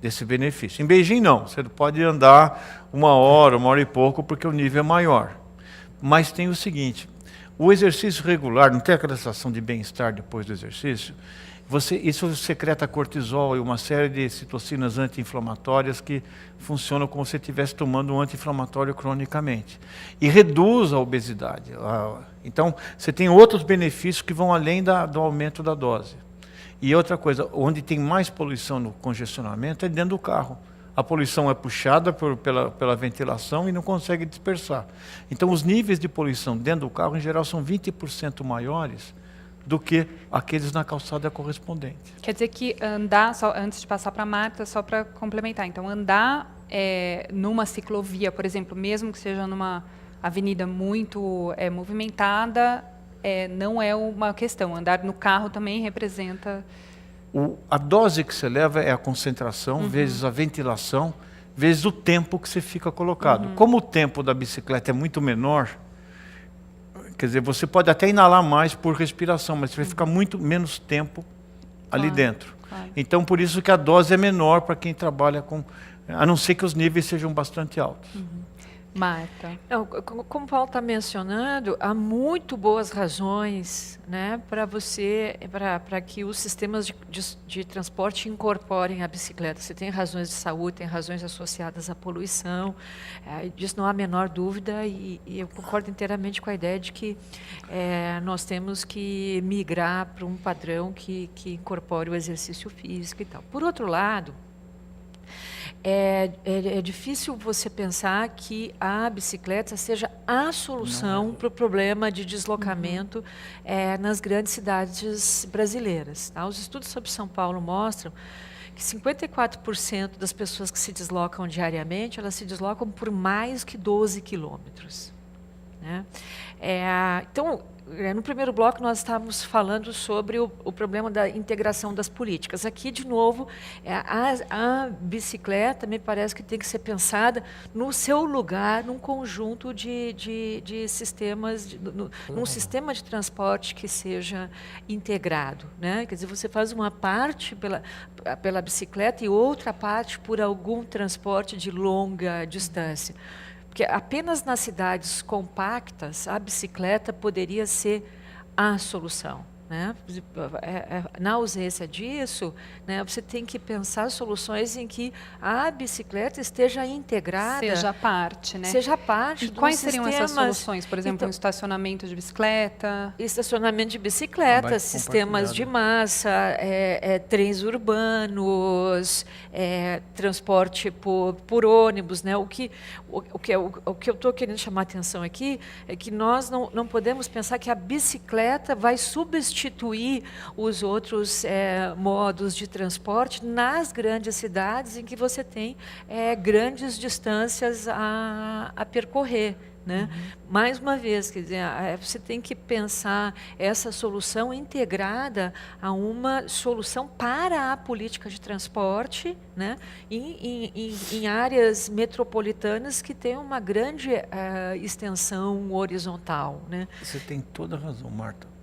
desse benefício. Em Beijing, não. Você pode andar 1 hora, 1 hora e pouco, porque o nível é maior. Mas tem o seguinte, o exercício regular, não tem aquela sensação de bem-estar depois do exercício? Isso secreta cortisol e uma série de citocinas anti-inflamatórias que funcionam como se você estivesse tomando um anti-inflamatório cronicamente. E reduz a obesidade. Então, você tem outros benefícios que vão além do aumento da dose. E outra coisa, onde tem mais poluição no congestionamento é dentro do carro. A poluição é puxada pela ventilação e não consegue dispersar. Então, os níveis de poluição dentro do carro, em geral, são 20% maiores do que aqueles na calçada correspondente. Quer dizer que andar, só antes de passar para a Marta, só para complementar, então andar numa ciclovia, por exemplo, mesmo que seja numa avenida muito movimentada, não é uma questão. Andar no carro também representa... A dose que você leva é a concentração, vezes a ventilação, vezes o tempo que você fica colocado. Como o tempo da bicicleta é muito menor, quer dizer, você pode até inalar mais por respiração, mas você vai ficar muito menos tempo ali dentro. Claro. Então, por isso que a dose é menor para quem trabalha com... A não ser que os níveis sejam bastante altos. Marta. Como o Paulo está mencionando, há muito boas razões, né, para que os sistemas de transporte incorporem a bicicleta. Você tem razões de saúde, tem razões associadas à poluição, disso não há a menor dúvida, e eu concordo inteiramente com a ideia de que nós temos que migrar para um padrão que incorpore o exercício físico e tal. Por outro lado, é difícil você pensar que a bicicleta seja a solução para o problema de deslocamento nas grandes cidades brasileiras. Tá? Os estudos sobre São Paulo mostram que 54% das pessoas que se deslocam diariamente, elas se deslocam por mais que 12 quilômetros. Né? Então, no primeiro bloco nós estávamos falando sobre o problema da integração das políticas. Aqui, de novo, a bicicleta me parece que tem que ser pensada no seu lugar, num conjunto de sistemas, num sistema de transporte que seja integrado, né? Quer dizer, você faz uma parte pela bicicleta e outra parte por algum transporte de longa distância. Porque apenas nas cidades compactas a bicicleta poderia ser a solução, né? Na ausência disso, né, você tem que pensar soluções em que a bicicleta esteja integrada. Seja parte, né? Seja parte. E quais seriam essas soluções? Por exemplo, então, um estacionamento de bicicleta? Estacionamento de bicicletas, sistemas de massa, trens urbanos, transporte por ônibus, né? O que eu estou querendo chamar a atenção aqui é que nós não podemos pensar que a bicicleta vai substituir os outros modos de transporte nas grandes cidades em que você tem grandes distâncias a percorrer, né? Mais uma vez, quer dizer, você tem que pensar essa solução integrada a uma solução para a política de transporte, né? Em áreas metropolitanas que têm uma grande extensão horizontal, né? Você tem toda a razão, Marta.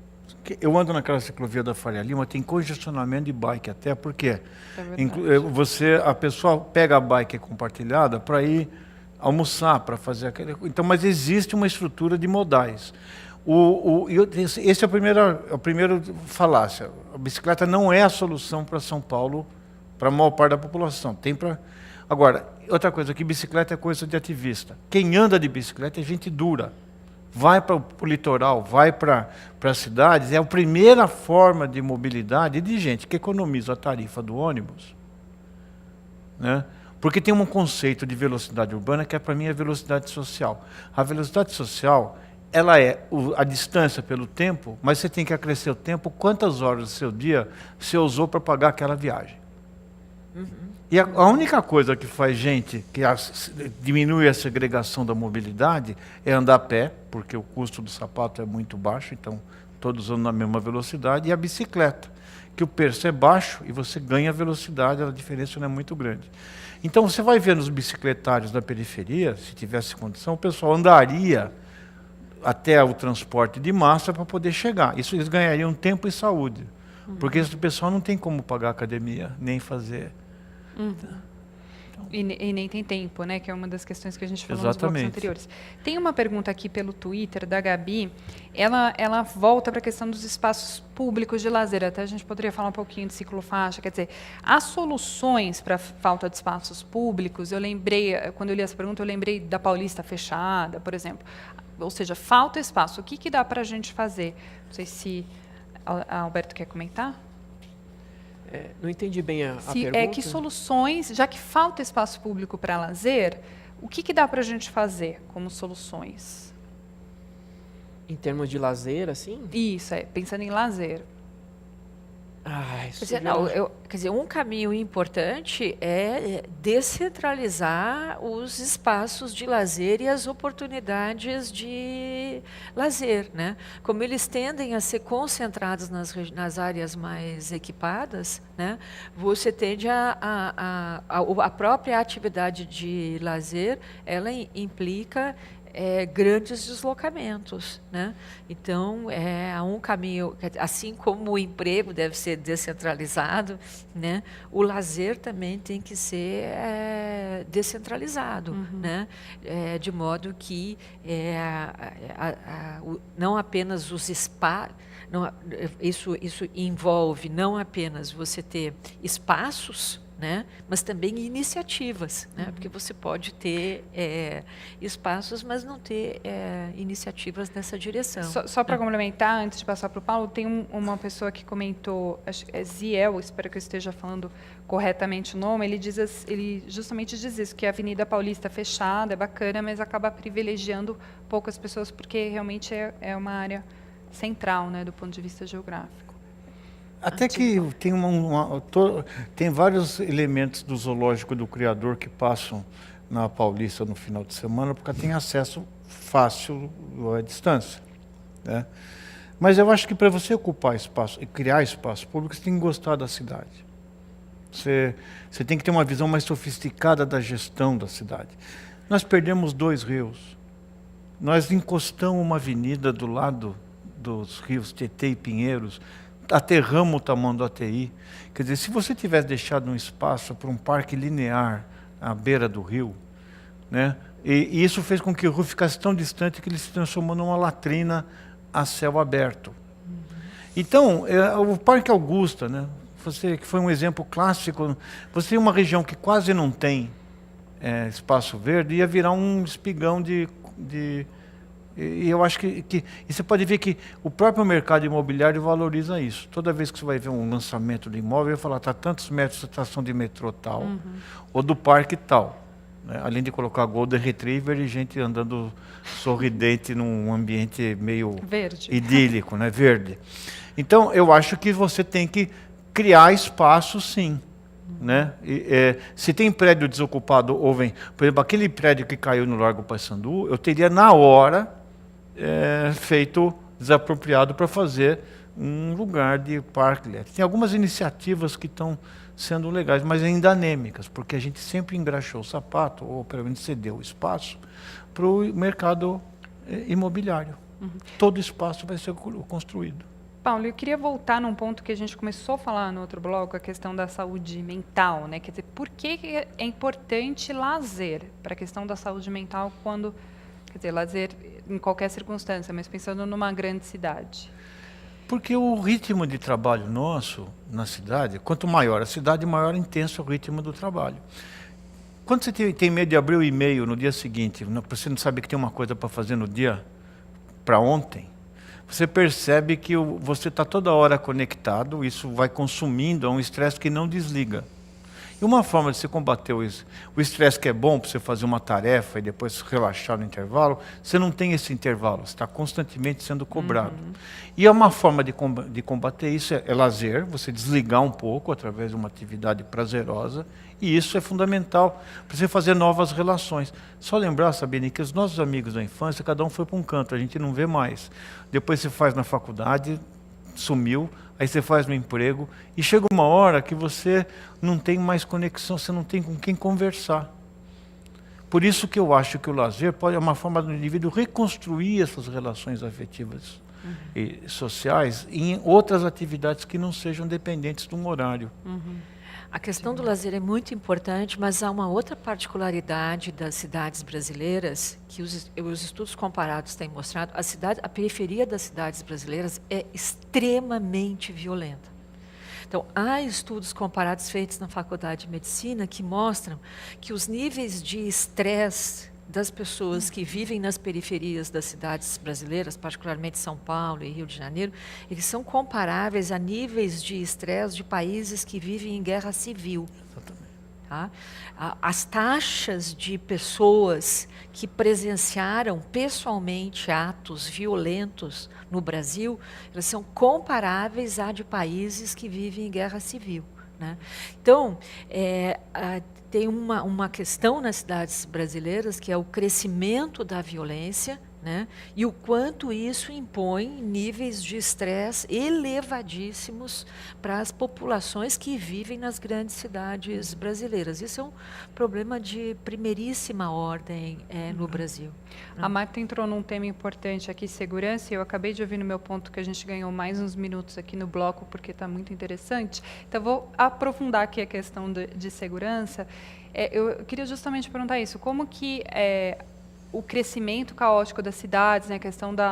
Eu ando naquela ciclovia da Faria Lima, tem congestionamento de bike até, porque a pessoa pega a bike compartilhada para ir almoçar, para fazer aquele... Então, mas existe uma estrutura de modais. Esse é a primeira falácia. A bicicleta não é a solução para São Paulo, para a maior parte da população. Agora, outra coisa, que bicicleta é coisa de ativista. Quem anda de bicicleta é gente dura. Vai para o litoral, vai para as cidades, é a primeira forma de mobilidade de gente que economiza a tarifa do ônibus, né? Porque tem um conceito de velocidade urbana que para mim é velocidade social. A velocidade social, ela é a distância pelo tempo, mas você tem que acrescer o tempo, quantas horas do seu dia você usou para pagar aquela viagem. E a única coisa que faz gente, que diminui a segregação da mobilidade, é andar a pé, porque o custo do sapato é muito baixo, então todos andam na mesma velocidade, e a bicicleta, que o preço é baixo e você ganha velocidade, a diferença não é muito grande. Então você vai ver nos bicicletários da periferia, se tivesse condição, o pessoal andaria até o transporte de massa para poder chegar. Isso eles ganhariam tempo e saúde, porque esse pessoal não tem como pagar academia, nem fazer... E nem tem tempo, né? Que é uma das questões que a gente falou Exatamente. nos blocos anteriores. Tem uma pergunta aqui pelo Twitter da Gabi. Ela volta para a questão dos espaços públicos de lazer. Até a gente poderia falar um pouquinho de ciclofaixa. Quer dizer, as soluções para a falta de espaços públicos, eu lembrei, quando eu li essa pergunta, eu lembrei da Paulista fechada, por exemplo. Ou seja, falta espaço. O que dá para a gente fazer? Não sei se a Alberto quer comentar. Não entendi bem a pergunta. Que soluções, já que falta espaço público para lazer, o que dá para a gente fazer como soluções? Em termos de lazer, assim? Isso, pensando em lazer. Quer dizer, um caminho importante é descentralizar os espaços de lazer e as oportunidades de lazer, né? Como eles tendem a ser concentrados nas áreas mais equipadas, né? Você tende a própria atividade de lazer, ela implica grandes deslocamentos, né? Então, há um caminho, assim como o emprego deve ser descentralizado, né? O lazer também tem que ser descentralizado, né? De modo que não apenas os espaços, isso envolve não apenas você ter espaços, né? Mas também iniciativas, né? Porque você pode ter espaços, mas não ter iniciativas nessa direção. Só para complementar, antes de passar para o Paulo, tem uma pessoa que comentou, acho que é Ziel, espero que eu esteja falando corretamente o nome, ele justamente diz isso, que a Avenida Paulista fechada é bacana, mas acaba privilegiando poucas pessoas, porque realmente é uma área central, né, do ponto de vista geográfico. Até que tem vários elementos do zoológico do Criador que passam na Paulista no final de semana, porque tem acesso fácil à distância, né? Mas eu acho que para você ocupar espaço e criar espaço público, você tem que gostar da cidade. Você tem que ter uma visão mais sofisticada da gestão da cidade. Nós perdemos 2 rios. Nós encostamos uma avenida do lado dos rios Tietê e Pinheiros, aterramos o tamanho do ATI. Quer dizer, se você tivesse deixado um espaço para um parque linear à beira do rio, né, e isso fez com que o rio ficasse tão distante que ele se transformou numa latrina a céu aberto. Então, o Parque Augusta, né, que foi um exemplo clássico, você tem uma região que quase não tem espaço verde, ia virar um espigão e eu acho que e você pode ver que o próprio mercado imobiliário valoriza isso. Toda vez que você vai ver um lançamento de imóvel, vai falar, está tantos metros de estação de metrô tal, ou do parque tal. Né? Além de colocar Golden Retriever e gente andando sorridente num ambiente meio Verde. idílico, né? Verde. Então, eu acho que você tem que criar espaço, sim. Né? Se tem prédio desocupado, por exemplo, aquele prédio que caiu no Largo Paissandu, eu teria na hora feito desapropriado para fazer um lugar de parque. Tem algumas iniciativas que estão sendo legais, mas ainda anêmicas, porque a gente sempre engraxou o sapato, ou pelo menos cedeu o espaço, para o mercado imobiliário. Todo espaço vai ser construído. Paulo, eu queria voltar num ponto que a gente começou a falar no outro bloco, a questão da saúde mental, né? Quer dizer, por que é importante lazer para a questão da saúde mental quando, quer dizer, lazer em qualquer circunstância, mas pensando numa grande cidade? Porque o ritmo de trabalho nosso na cidade, quanto maior a cidade, maior intenso é o ritmo do trabalho. Quando você tem medo de abrir o e-mail no dia seguinte, você não sabe que tem uma coisa para fazer no dia para ontem, você percebe que você está toda hora conectado, isso vai consumindo, é um estresse que não desliga. E uma forma de você combater o estresse que é bom para você fazer uma tarefa e depois relaxar no intervalo, você não tem esse intervalo, você está constantemente sendo cobrado. E uma forma de combater isso é lazer, você desligar um pouco através de uma atividade prazerosa, e isso é fundamental para você fazer novas relações. Só lembrar, Sabine, que os nossos amigos da infância, cada um foi para um canto, a gente não vê mais. Depois você faz na faculdade, sumiu, aí você faz no emprego, e chega uma hora que você não tem mais conexão, você não tem com quem conversar. Por isso que eu acho que o lazer é uma forma do indivíduo reconstruir essas relações afetivas e sociais em outras atividades que não sejam dependentes de um horário. A questão do lazer é muito importante, mas há uma outra particularidade das cidades brasileiras que os estudos comparados têm mostrado. A periferia das cidades brasileiras é extremamente violenta. Então, há estudos comparados feitos na Faculdade de Medicina que mostram que os níveis de estresse das pessoas que vivem nas periferias das cidades brasileiras, particularmente São Paulo e Rio de Janeiro, eles são comparáveis a níveis de estresse de países que vivem em guerra civil. Tá? As taxas de pessoas que presenciaram pessoalmente atos violentos no Brasil, elas são comparáveis a de países que vivem em guerra civil. Né? Então, tem uma questão nas cidades brasileiras que é o crescimento da violência, né? E o quanto isso impõe níveis de estresse elevadíssimos para as populações que vivem nas grandes cidades brasileiras. Isso é um problema de primeiríssima ordem no Brasil. A Marta entrou num tema importante aqui, segurança, e eu acabei de ouvir no meu ponto que a gente ganhou mais uns minutos aqui no bloco, porque está muito interessante. Então, vou aprofundar aqui a questão de segurança. Eu queria justamente perguntar isso, como que o crescimento caótico das cidades, né, a questão do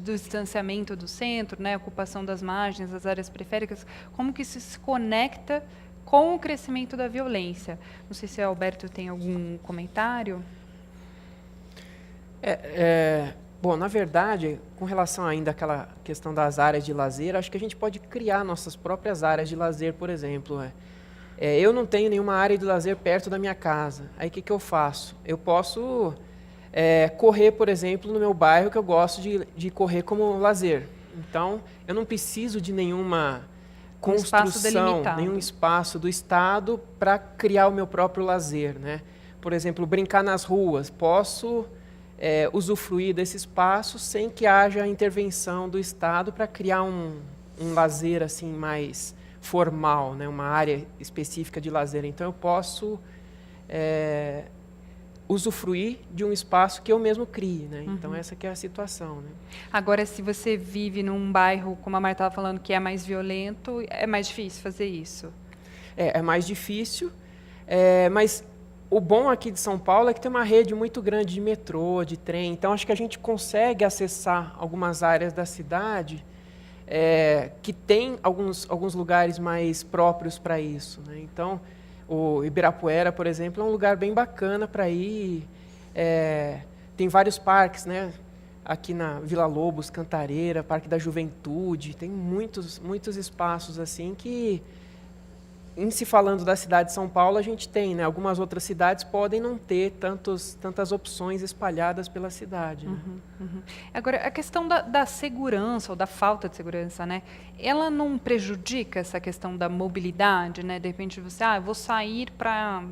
distanciamento do centro, né, a ocupação das margens, das áreas periféricas, como que isso se conecta com o crescimento da violência? Não sei se o Alberto tem algum comentário. Bom, na verdade, com relação ainda àquela questão das áreas de lazer, acho que a gente pode criar nossas próprias áreas de lazer, por exemplo. Eu não tenho nenhuma área de lazer perto da minha casa. Aí o que eu faço? Eu posso correr, por exemplo, no meu bairro, que eu gosto de correr como lazer. Então, eu não preciso de nenhuma construção, nenhum espaço do Estado para criar o meu próprio lazer. Né? Por exemplo, brincar nas ruas. Posso usufruir desse espaço sem que haja intervenção do Estado para criar um lazer assim mais formal, né, uma área específica de lazer. Então eu posso usufruir de um espaço que eu mesmo crie, né? Então essa que é a situação, né? Agora, se você vive num bairro, como a Marta estava falando, que é mais violento, é mais difícil fazer isso? É mais difícil, mas o bom aqui de São Paulo é que tem uma rede muito grande de metrô, de trem, então acho que a gente consegue acessar algumas áreas da cidade que tem alguns lugares mais próprios para isso, né? Então, o Ibirapuera, por exemplo, é um lugar bem bacana para ir. Tem vários parques, né? Aqui na Vila Lobos, Cantareira, Parque da Juventude, tem muitos espaços assim que, em se falando da cidade de São Paulo, a gente tem, né? Algumas outras cidades podem não ter tantas opções espalhadas pela cidade. Né? Agora, a questão da segurança, ou da falta de segurança, né? Ela não prejudica essa questão da mobilidade, né? De repente você, eu vou sair para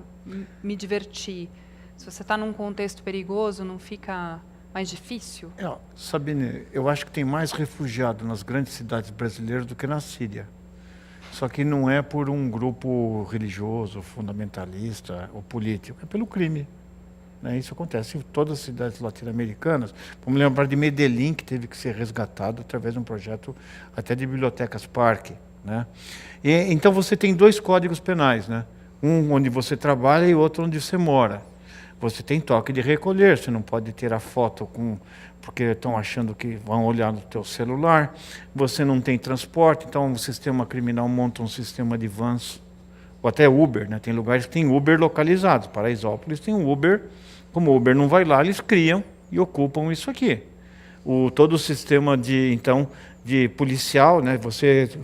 me divertir. Se você está num contexto perigoso, não fica mais difícil? Sabine, eu acho que tem mais refugiado nas grandes cidades brasileiras do que na Síria. Só que não é por um grupo religioso, fundamentalista ou político, é pelo crime. Né? Isso acontece em todas as cidades latino-americanas. Vamos lembrar de Medellín, que teve que ser resgatado através de um projeto até de bibliotecas parque. Né? Então você tem 2 códigos penais, né? Um onde você trabalha e outro onde você mora. Você tem toque de recolher, você não pode ter a foto porque estão achando que vão olhar no teu celular. Você não tem transporte, então o sistema criminal monta um sistema de vans, ou até Uber, né? Tem lugares que tem Uber localizados. Paraisópolis tem um Uber, como o Uber não vai lá, eles criam e ocupam isso aqui. Todo o sistema de policial, né?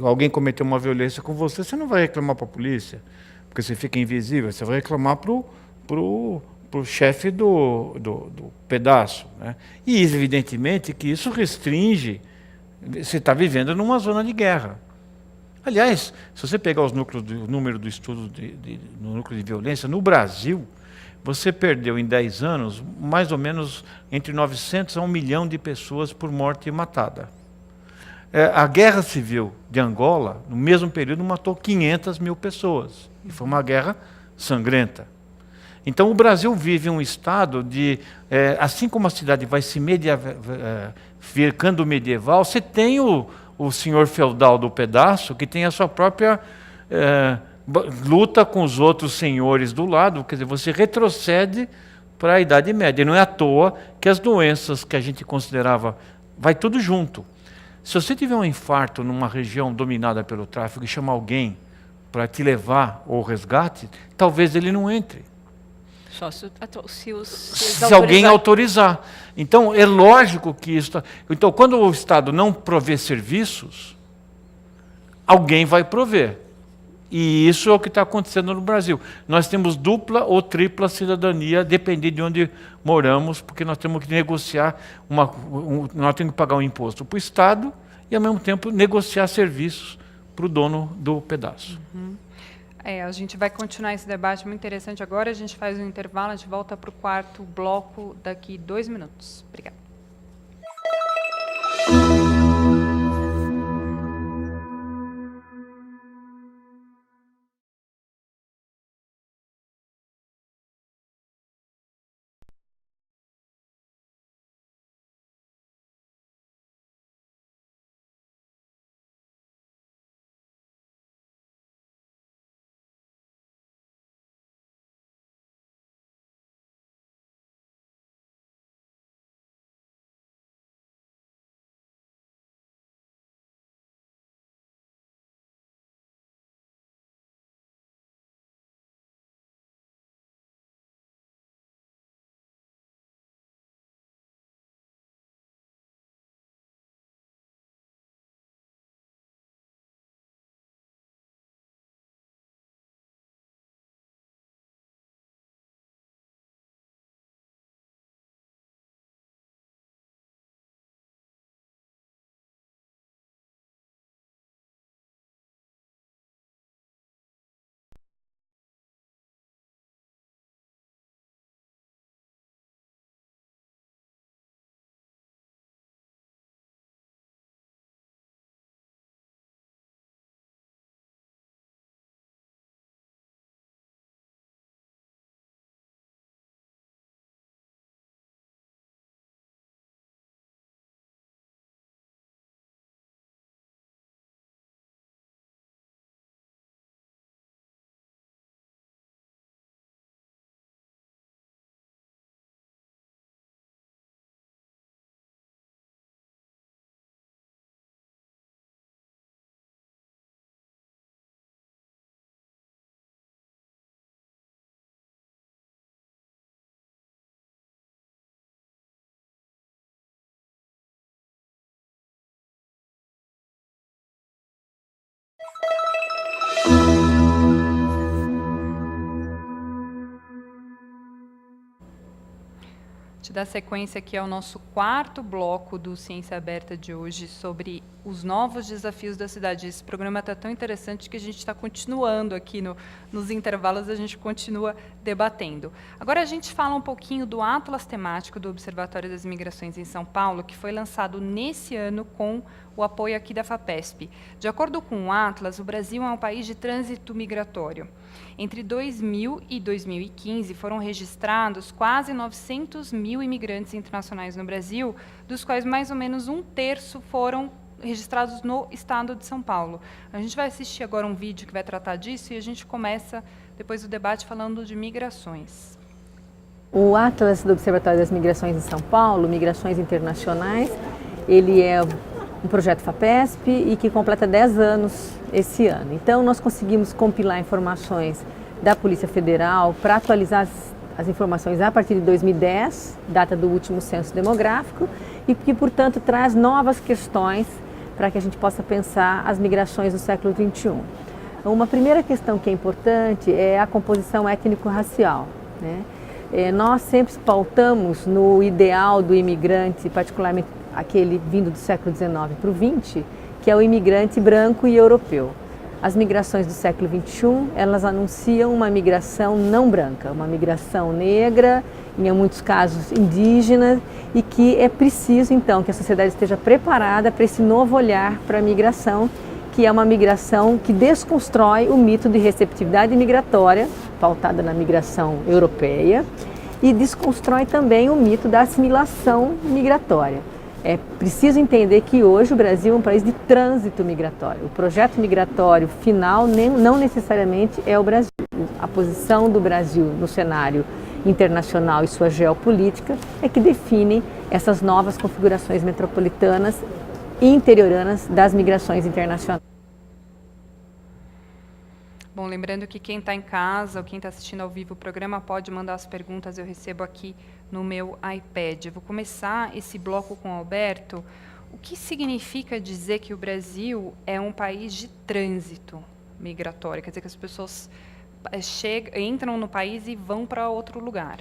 Alguém cometeu uma violência com você, você não vai reclamar para a polícia, porque você fica invisível, você vai reclamar pro chefe do pedaço. Né? E, evidentemente, que isso restringe. Você está vivendo numa zona de guerra. Aliás, se você pegar o número do estudo no núcleo de violência, no Brasil, você perdeu em 10 anos mais ou menos entre 900 a 1 milhão de pessoas por morte matada. A Guerra Civil de Angola, no mesmo período, matou 500 mil pessoas. E foi uma guerra sangrenta. Então, o Brasil vive um estado de... assim como a cidade vai se ficando medieval, você tem o senhor feudal do pedaço, que tem a sua própria luta com os outros senhores do lado, quer dizer, você retrocede para a Idade Média. E não é à toa que as doenças que a gente considerava... Vai tudo junto. Se você tiver um infarto numa região dominada pelo tráfico e chamar alguém para te levar ao resgate, talvez ele não entre. Só se alguém autorizar. Então, é lógico que isso... Então, quando o Estado não provê serviços, alguém vai prover. E isso é o que está acontecendo no Brasil. Nós temos dupla ou tripla cidadania, dependendo de onde moramos, porque nós temos que negociar, nós temos que pagar um imposto para o Estado e, ao mesmo tempo, negociar serviços para o dono do pedaço. A gente vai continuar esse debate muito interessante agora. A gente faz um intervalo, a gente volta para o 4º bloco daqui 2 minutos. Obrigada. gente dar sequência aqui ao nosso 4º bloco do Ciência Aberta de hoje sobre os novos desafios da cidade. Esse programa está tão interessante que a gente está continuando aqui nos intervalos, a gente continua debatendo. Agora a gente fala um pouquinho do Atlas Temático do Observatório das Migrações em São Paulo, que foi lançado nesse ano com o apoio aqui da FAPESP. De acordo com o Atlas, o Brasil é um país de trânsito migratório. Entre 2000 e 2015, foram registrados quase 900 mil imigrantes internacionais no Brasil, dos quais mais ou menos 1/3 foram registrados no estado de São Paulo. A gente vai assistir agora um vídeo que vai tratar disso e a gente começa depois do debate falando de migrações. O Atlas do Observatório das Migrações em São Paulo, Migrações Internacionais, ele é um projeto FAPESP e que completa 10 anos esse ano. Então, nós conseguimos compilar informações da Polícia Federal para atualizar as informações a partir de 2010, data do último censo demográfico, e que, portanto, traz novas questões para que a gente possa pensar as migrações do século XXI. Uma primeira questão que é importante é a composição étnico-racial, né? Nós sempre pautamos no ideal do imigrante, particularmente aquele vindo do século XIX para o XX, que é o imigrante branco e europeu. As migrações do século XXI, elas anunciam uma migração não branca, uma migração negra, em muitos casos indígena, e que é preciso, então, que a sociedade esteja preparada para esse novo olhar para a migração, que é uma migração que desconstrói o mito de receptividade migratória, pautada na migração europeia, e desconstrói também o mito da assimilação migratória. É preciso entender que hoje o Brasil é um país de trânsito migratório. O projeto migratório final não necessariamente é o Brasil. A posição do Brasil no cenário internacional e sua geopolítica é que define essas novas configurações metropolitanas e interioranas das migrações internacionais. Bom, lembrando que quem está em casa ou quem está assistindo ao vivo o programa pode mandar as perguntas, eu recebo aqui no meu iPad. Eu vou começar esse bloco com o Alberto. O que significa dizer que o Brasil é um país de trânsito migratório? Quer dizer que as pessoas entram no país e vão para outro lugar.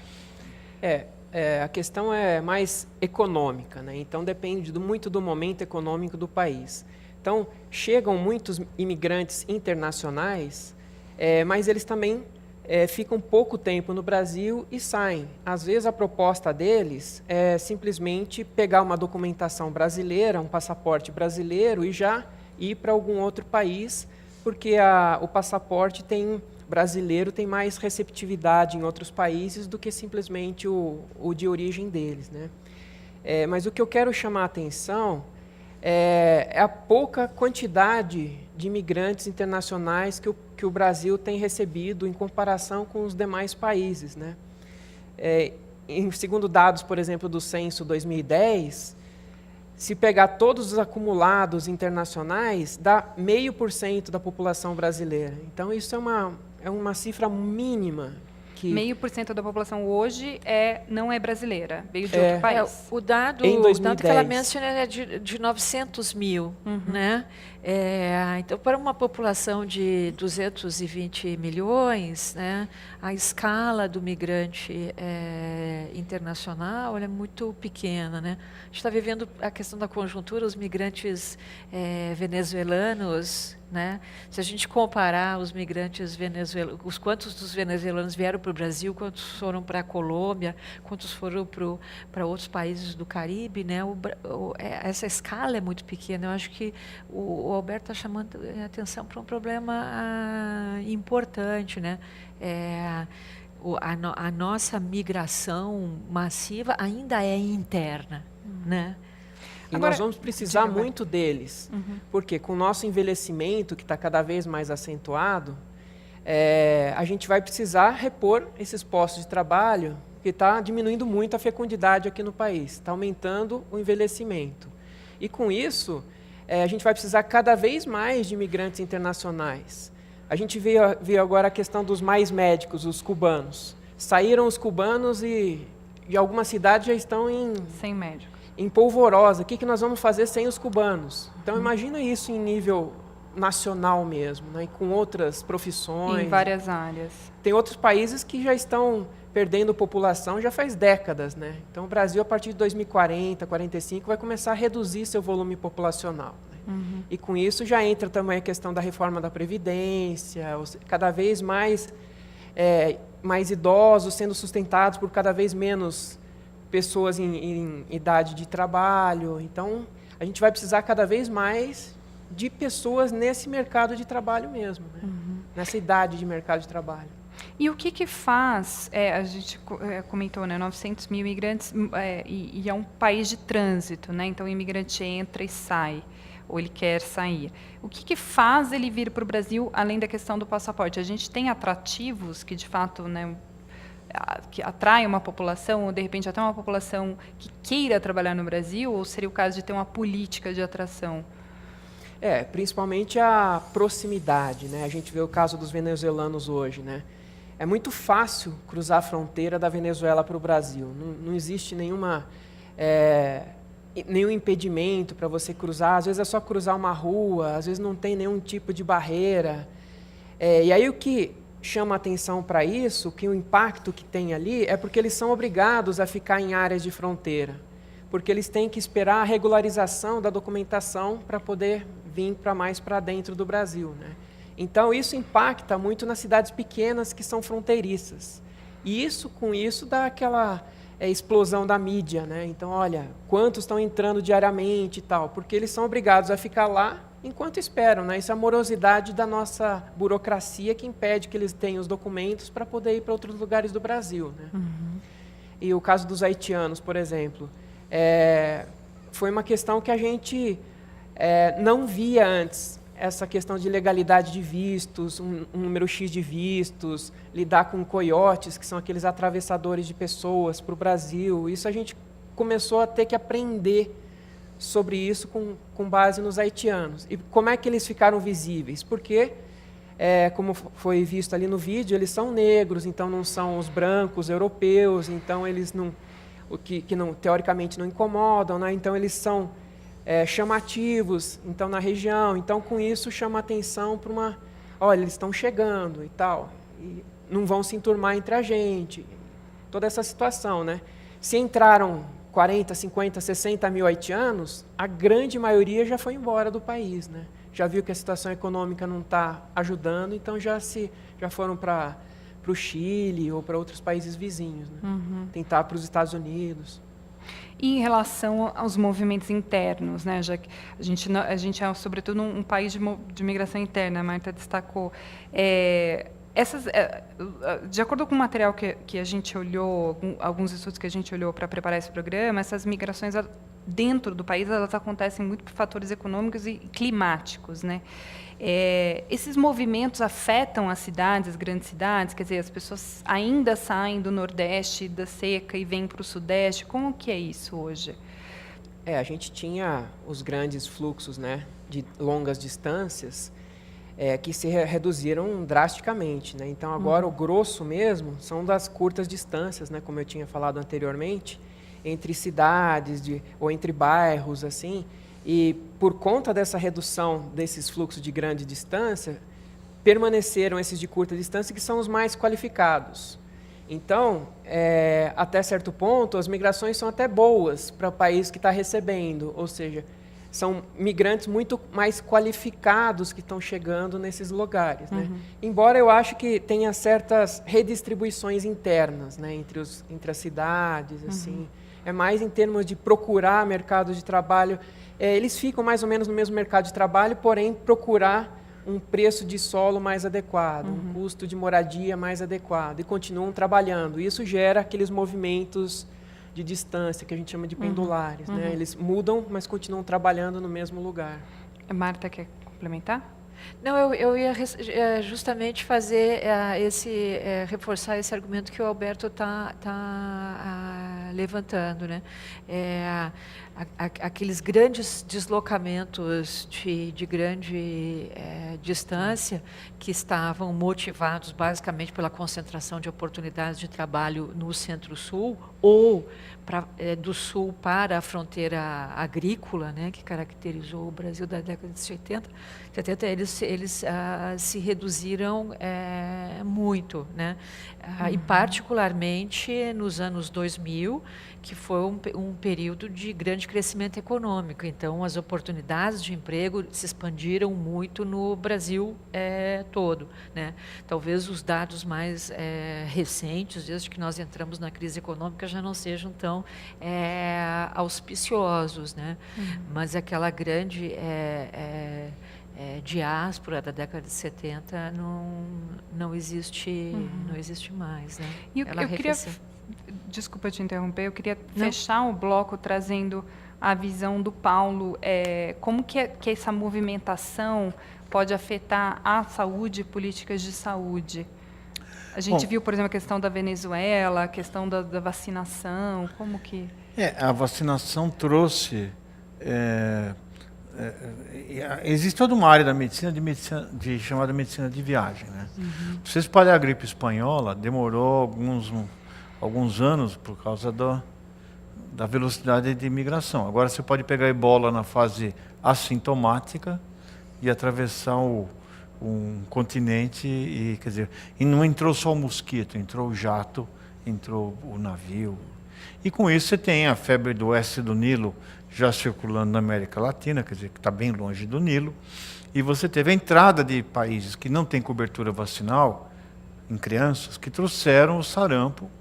A questão é mais econômica, né? Então depende muito do momento econômico do país. Então chegam muitos imigrantes internacionais, mas eles também ficam pouco tempo no Brasil e saem. Às vezes a proposta deles é simplesmente pegar uma documentação brasileira, um passaporte brasileiro e já ir para algum outro país, porque o passaporte brasileiro tem mais receptividade em outros países do que simplesmente o de origem deles, né? Mas o que eu quero chamar a atenção é a pouca quantidade de imigrantes internacionais que o Brasil tem recebido em comparação com os demais países, né? Segundo dados, por exemplo, do censo 2010, se pegar todos os acumulados internacionais, dá 0,5% da população brasileira. Então, isso é uma cifra mínima. 0,5% da população hoje não é brasileira, veio de outro país. O dado que ela menciona é de 900 mil, né? Então, para uma população de 220 milhões, né, a escala do migrante internacional é muito pequena, né? A gente está vivendo a questão da conjuntura, os migrantes venezuelanos, né? Se a gente comparar os migrantes venezuelanos, quantos dos venezuelanos vieram para o Brasil, quantos foram para a Colômbia, quantos foram para outros países do Caribe, né? Essa escala é muito pequena. Eu acho que o Alberto está chamando a atenção para um problema importante, né? A nossa migração massiva ainda é interna, né? E nós vamos precisar muito deles, porque com o nosso envelhecimento, que está cada vez mais acentuado, a gente vai precisar repor esses postos de trabalho, que está diminuindo muito a fecundidade aqui no país, está aumentando o envelhecimento. E com isso, a gente vai precisar cada vez mais de imigrantes internacionais. A gente viu agora a questão dos mais médicos, os cubanos. Saíram os cubanos e algumas cidades já estão sem médico. Em polvorosa. O que nós vamos fazer sem os cubanos? Então, imagina isso em nível nacional mesmo, né, e com outras profissões. Em várias áreas. Tem outros países que já estão perdendo população já faz décadas, né? Então o Brasil, a partir de 2040, 45, vai começar a reduzir seu volume populacional. Né? E com isso já entra também a questão da reforma da Previdência, cada vez mais idosos sendo sustentados por cada vez menos pessoas em idade de trabalho. Então, a gente vai precisar cada vez mais de pessoas nesse mercado de trabalho mesmo, né? Nessa idade de mercado de trabalho. E o que faz, a gente comentou, né, 900 mil imigrantes, e é um país de trânsito, né, então o imigrante entra e sai, ou ele quer sair. O que faz ele vir para o Brasil, além da questão do passaporte? A gente tem atrativos que, de fato, né, que atraem uma população, ou de repente até uma população que queira trabalhar no Brasil, ou seria o caso de ter uma política de atração? Principalmente a proximidade, né? A gente vê o caso dos venezuelanos hoje, né? É muito fácil cruzar a fronteira da Venezuela para o Brasil. Não existe nenhum impedimento para você cruzar. Às vezes é só cruzar uma rua, às vezes não tem nenhum tipo de barreira. E aí o que chama atenção para isso, que o impacto que tem ali, é porque eles são obrigados a ficar em áreas de fronteira, porque eles têm que esperar a regularização da documentação para poder vir mais para dentro do Brasil, né? Então, isso impacta muito nas cidades pequenas que são fronteiriças. E com isso, dá aquela explosão da mídia, né? Então, olha, quantos estão entrando diariamente e tal, porque eles são obrigados a ficar lá enquanto esperam, né? Isso é a morosidade da nossa burocracia que impede que eles tenham os documentos para poder ir para outros lugares do Brasil, né? E o caso dos haitianos, por exemplo, foi uma questão que a gente não via antes. Essa questão de legalidade de vistos, um número X de vistos, lidar com coiotes, que são aqueles atravessadores de pessoas para o Brasil. Isso a gente começou a ter que aprender sobre isso com base nos haitianos. E como é que eles ficaram visíveis? Porque, como foi visto ali no vídeo, eles são negros, então não são os brancos europeus, então eles não, teoricamente não incomodam, né? Então eles são chamativos, então, na região. Então, com isso, chama atenção para olha, eles estão chegando e tal, e não vão se enturmar entre a gente. Toda essa situação, né? Se entraram 40, 50, 60 mil haitianos, a grande maioria já foi embora do país, né? Já viu que a situação econômica não está ajudando, então já foram para o Chile ou para outros países vizinhos, né? Tentar para os Estados Unidos. E em relação aos movimentos internos, né, já que a gente é, sobretudo, um país de migração interna, a Marta destacou. De acordo com o material que a gente olhou, alguns estudos que a gente olhou para preparar esse programa, essas migrações dentro do país elas acontecem muito por fatores econômicos e climáticos, né? Esses movimentos afetam as cidades, as grandes cidades, quer dizer, as pessoas ainda saem do Nordeste, da seca, e vêm para o Sudeste. Como que é isso hoje? A gente tinha os grandes fluxos, né, de longas distâncias, que se reduziram drasticamente, né? Então, agora o grosso mesmo são das curtas distâncias, né, como eu tinha falado anteriormente, entre cidades ou entre bairros, assim. E, por conta dessa redução desses fluxos de grande distância, permaneceram esses de curta distância, que são os mais qualificados. Então, até certo ponto, as migrações são até boas para o país que está recebendo, ou seja, são migrantes muito mais qualificados que estão chegando nesses lugares, né? Embora eu acho que tenha certas redistribuições internas, né, entre as cidades, assim. É mais em termos de procurar mercado de trabalho. Eles ficam mais ou menos no mesmo mercado de trabalho, porém procurar um preço de solo mais adequado, um custo de moradia mais adequado, e continuam trabalhando. Isso gera aqueles movimentos de distância, que a gente chama de pendulares, né? Eles mudam, mas continuam trabalhando no mesmo lugar. A Marta quer complementar? Não, eu ia justamente fazer reforçar esse argumento que o Alberto está levantando, né? Aqueles grandes deslocamentos de grande distância que estavam motivados basicamente pela concentração de oportunidades de trabalho no Centro-Sul ou do Sul para a fronteira agrícola, né, que caracterizou o Brasil da década de 70, eles se reduziram muito, né? E particularmente nos anos 2000, que foi um período de grande crescimento econômico. Então, as oportunidades de emprego se expandiram muito no Brasil todo, né? Talvez os dados mais recentes, desde que nós entramos na crise econômica, já não sejam tão auspiciosos, né? Mas aquela grande diáspora da década de 70 não existe mais, né? E eu queria, desculpa te interromper, eu queria fechar o bloco trazendo a visão do Paulo, como que essa movimentação pode afetar a saúde e políticas de saúde. A gente viu, por exemplo, a questão da Venezuela, a questão da vacinação, como que... A vacinação trouxe... existe toda uma área da medicina, chamada medicina de viagem, né? Pra você espalhar a gripe espanhola, demorou alguns anos por causa da velocidade de imigração. Agora você pode pegar ebola na fase assintomática e atravessar um continente quer dizer, e não entrou só o mosquito, entrou o jato, entrou o navio. E com isso você tem a febre do oeste do Nilo já circulando na América Latina, quer dizer, que está bem longe do Nilo, e você teve a entrada de países que não têm cobertura vacinal em crianças, que trouxeram o sarampo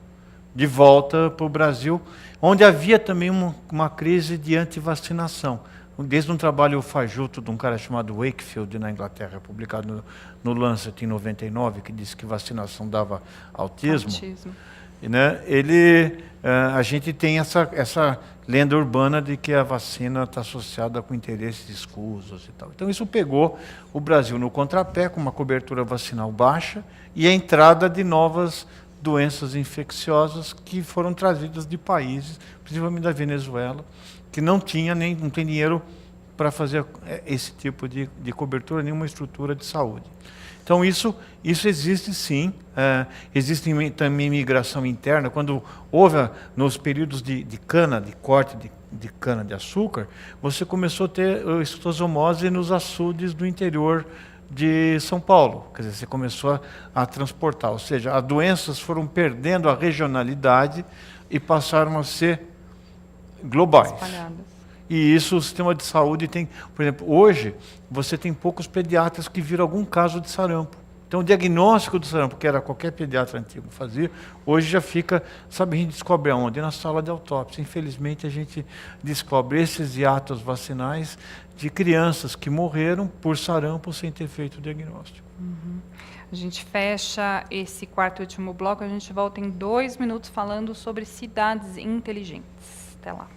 de volta para o Brasil, onde havia também uma crise de antivacinação. Desde um trabalho fajuto de um cara chamado Wakefield, na Inglaterra, publicado no Lancet em 99, que disse que vacinação dava autismo. Né? A gente tem essa lenda urbana de que a vacina está associada com interesses escusos e tal. Então isso pegou o Brasil no contrapé, com uma cobertura vacinal baixa e a entrada de novas doenças infecciosas que foram trazidas de países, principalmente da Venezuela, que não tem dinheiro para fazer esse tipo de cobertura, nenhuma estrutura de saúde. Então isso existe sim, existe também imigração interna. Quando houve nos períodos de cana, de corte de cana de açúcar, você começou a ter extosomose nos açudes do interior de São Paulo. Quer dizer, você começou a transportar, ou seja, as doenças foram perdendo a regionalidade e passaram a ser globais. Espalhadas. E isso o sistema de saúde tem... Por exemplo, hoje você tem poucos pediatras que viram algum caso de sarampo. Então o diagnóstico do sarampo, que era qualquer pediatra antigo fazia, hoje já fica... Sabe, a gente descobre aonde? Na sala de autópsia. Infelizmente a gente descobre esses hiatos vacinais de crianças que morreram por sarampo sem ter feito o diagnóstico. A gente fecha esse quarto e último bloco, a gente volta em 2 minutos falando sobre cidades inteligentes. Até lá.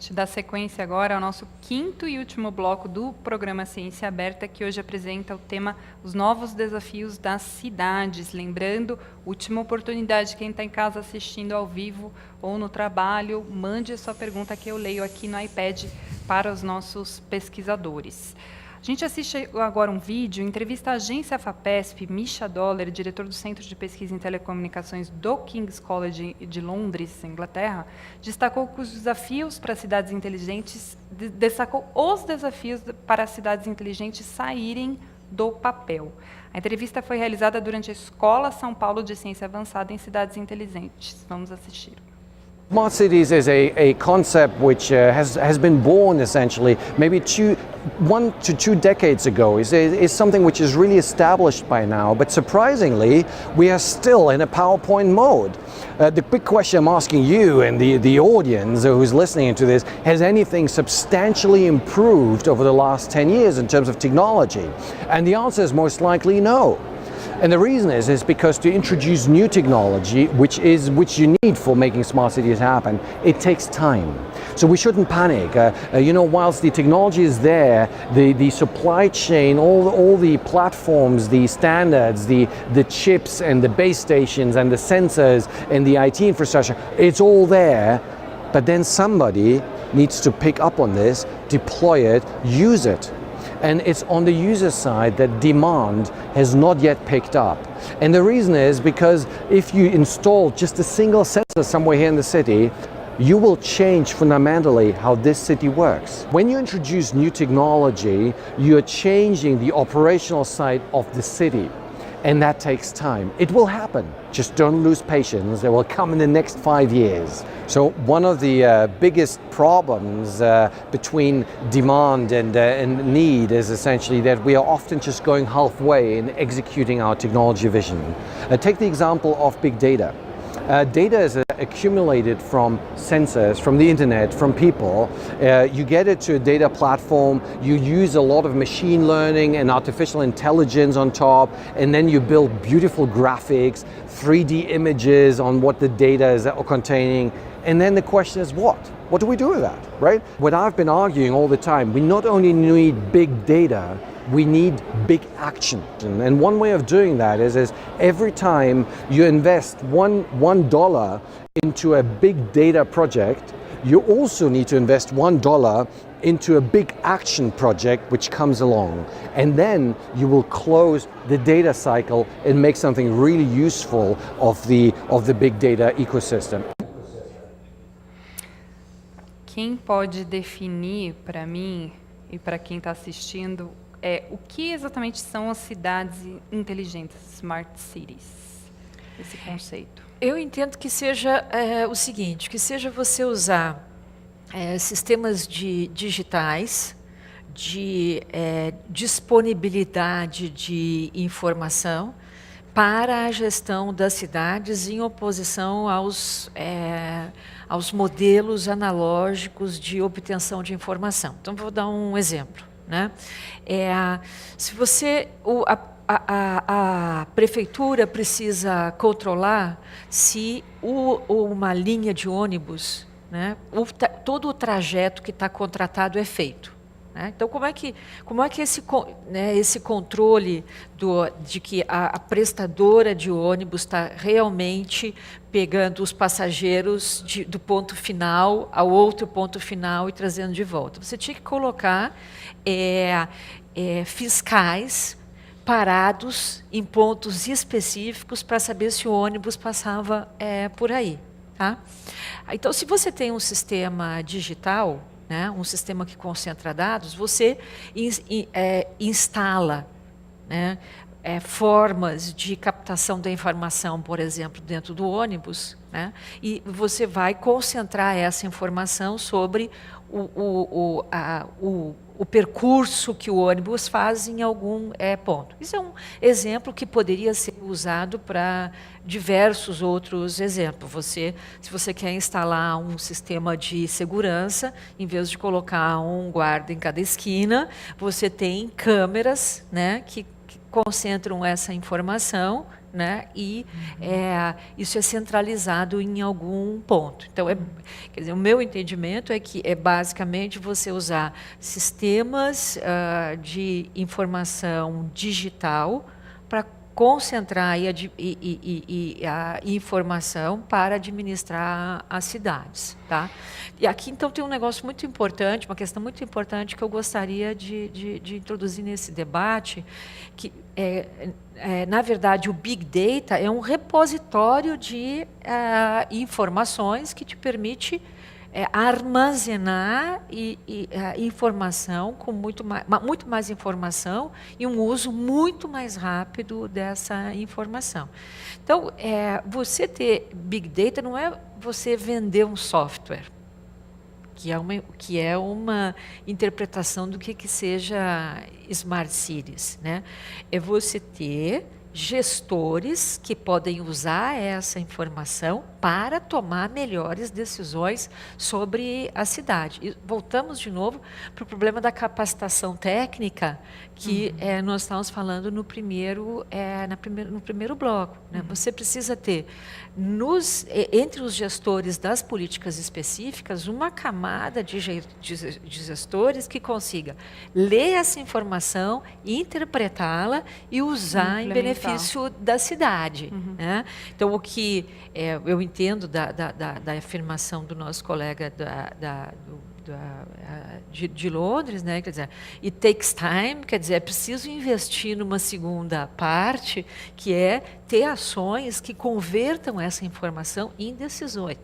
gente dá sequência agora ao nosso quinto e último bloco do programa Ciência Aberta, que hoje apresenta o tema Os Novos Desafios das Cidades. Lembrando, última oportunidade, quem está em casa assistindo ao vivo ou no trabalho, mande a sua pergunta que eu leio aqui no iPad para os nossos pesquisadores. A gente assiste agora um vídeo, entrevista a agência FAPESP, Misha Dollar, diretor do Centro de Pesquisa em Telecomunicações do King's College de Londres, Inglaterra, destacou que os desafios para cidades inteligentes, destacou os desafios para as cidades inteligentes saírem do papel. A entrevista foi realizada durante a Escola São Paulo de Ciência Avançada em Cidades Inteligentes. Vamos assistir. Smart cities is a concept which has been born essentially maybe 1 to 2 decades ago. Is something which is really established by now, but surprisingly we are still in a PowerPoint mode. The big question I'm asking you and the audience who's listening to this, has anything substantially improved over the last 10 years in terms of technology? And the answer is most likely no. And the reason is because to introduce new technology, which you need for making smart cities happen, it takes time. So we shouldn't panic. Whilst the technology is there, the supply chain, all the platforms, the standards, the chips and the base stations and the sensors and the IT infrastructure, it's all there. But then somebody needs to pick up on this, deploy it, use it. And it's on the user side that demand has not yet picked up. And the reason is because if you install just a single sensor somewhere here in the city, you will change fundamentally how this city works. When you introduce new technology, you're changing the operational side of the city. And that takes time. It will happen. Just don't lose patience. It will come in the next 5 years. So one of the biggest problems between demand and need is essentially that we are often just going halfway in executing our technology vision. Take the example of big data. Data is accumulated from sensors, from the internet, from people. You get it to a data platform, you use a lot of machine learning and artificial intelligence on top, and then you build beautiful graphics, 3D images on what the data is containing. And then the question is what? What do we do with that, right? What I've been arguing all the time, we not only need big data, we need big action. And one way of doing that is every time you invest $1 into a big data project, you also need to invest $1 into a big action project which comes along. And then you will close the data cycle and make something really useful of the big data ecosystem. Quem pode definir para mim e para quem está assistindo o que exatamente são as cidades inteligentes, smart cities, esse conceito? Eu entendo que seja o seguinte, que seja você usar sistemas digitais de disponibilidade de informação para a gestão das cidades em oposição aos modelos analógicos de obtenção de informação. Então, vou dar um exemplo. Né? Se você, a prefeitura precisa controlar se uma linha de ônibus, né, todo o trajeto que está contratado é feito. Né? Então, como é que esse controle de que a prestadora de ônibus está realmente pegando os passageiros do ponto final ao outro ponto final e trazendo de volta? Você tinha que colocar fiscais parados em pontos específicos para saber se o ônibus passava por aí. Tá? Então, se você tem um sistema digital, né, um sistema que concentra dados, você instala, né, formas de captação da informação, por exemplo, dentro do ônibus, né, e você vai concentrar essa informação sobre o percurso que o ônibus faz em algum ponto. Isso é um exemplo que poderia ser usado para diversos outros exemplos. Se você quer instalar um sistema de segurança, em vez de colocar um guarda em cada esquina, você tem câmeras, né, que que concentram essa informação, né? E isso é centralizado em algum ponto. Então, quer dizer, o meu entendimento é que é basicamente você usar sistemas de informação digital para concentrar a informação para administrar as cidades, tá? E aqui, então, tem um negócio muito importante, uma questão muito importante que eu gostaria de introduzir nesse debate, que na verdade, o Big Data é um repositório de informações que te permite armazenar informação com muito mais informação e um uso muito mais rápido dessa informação. Então, você ter Big Data não é você vender um software, que é uma interpretação do que seja Smart Cities, né? É você ter gestores que podem usar essa informação para tomar melhores decisões sobre a cidade. E voltamos de novo para o problema da capacitação técnica que nós estávamos falando no primeiro bloco, né? Você precisa ter entre os gestores das políticas específicas uma camada de gestores que consiga ler essa informação, interpretá-la e usar em benefício da cidade, né? Então, o que eu entendo da afirmação do nosso colega de Londres, né? Quer dizer, it takes time, quer dizer, é preciso investir numa segunda parte, que é ter ações que convertam essa informação em decisões.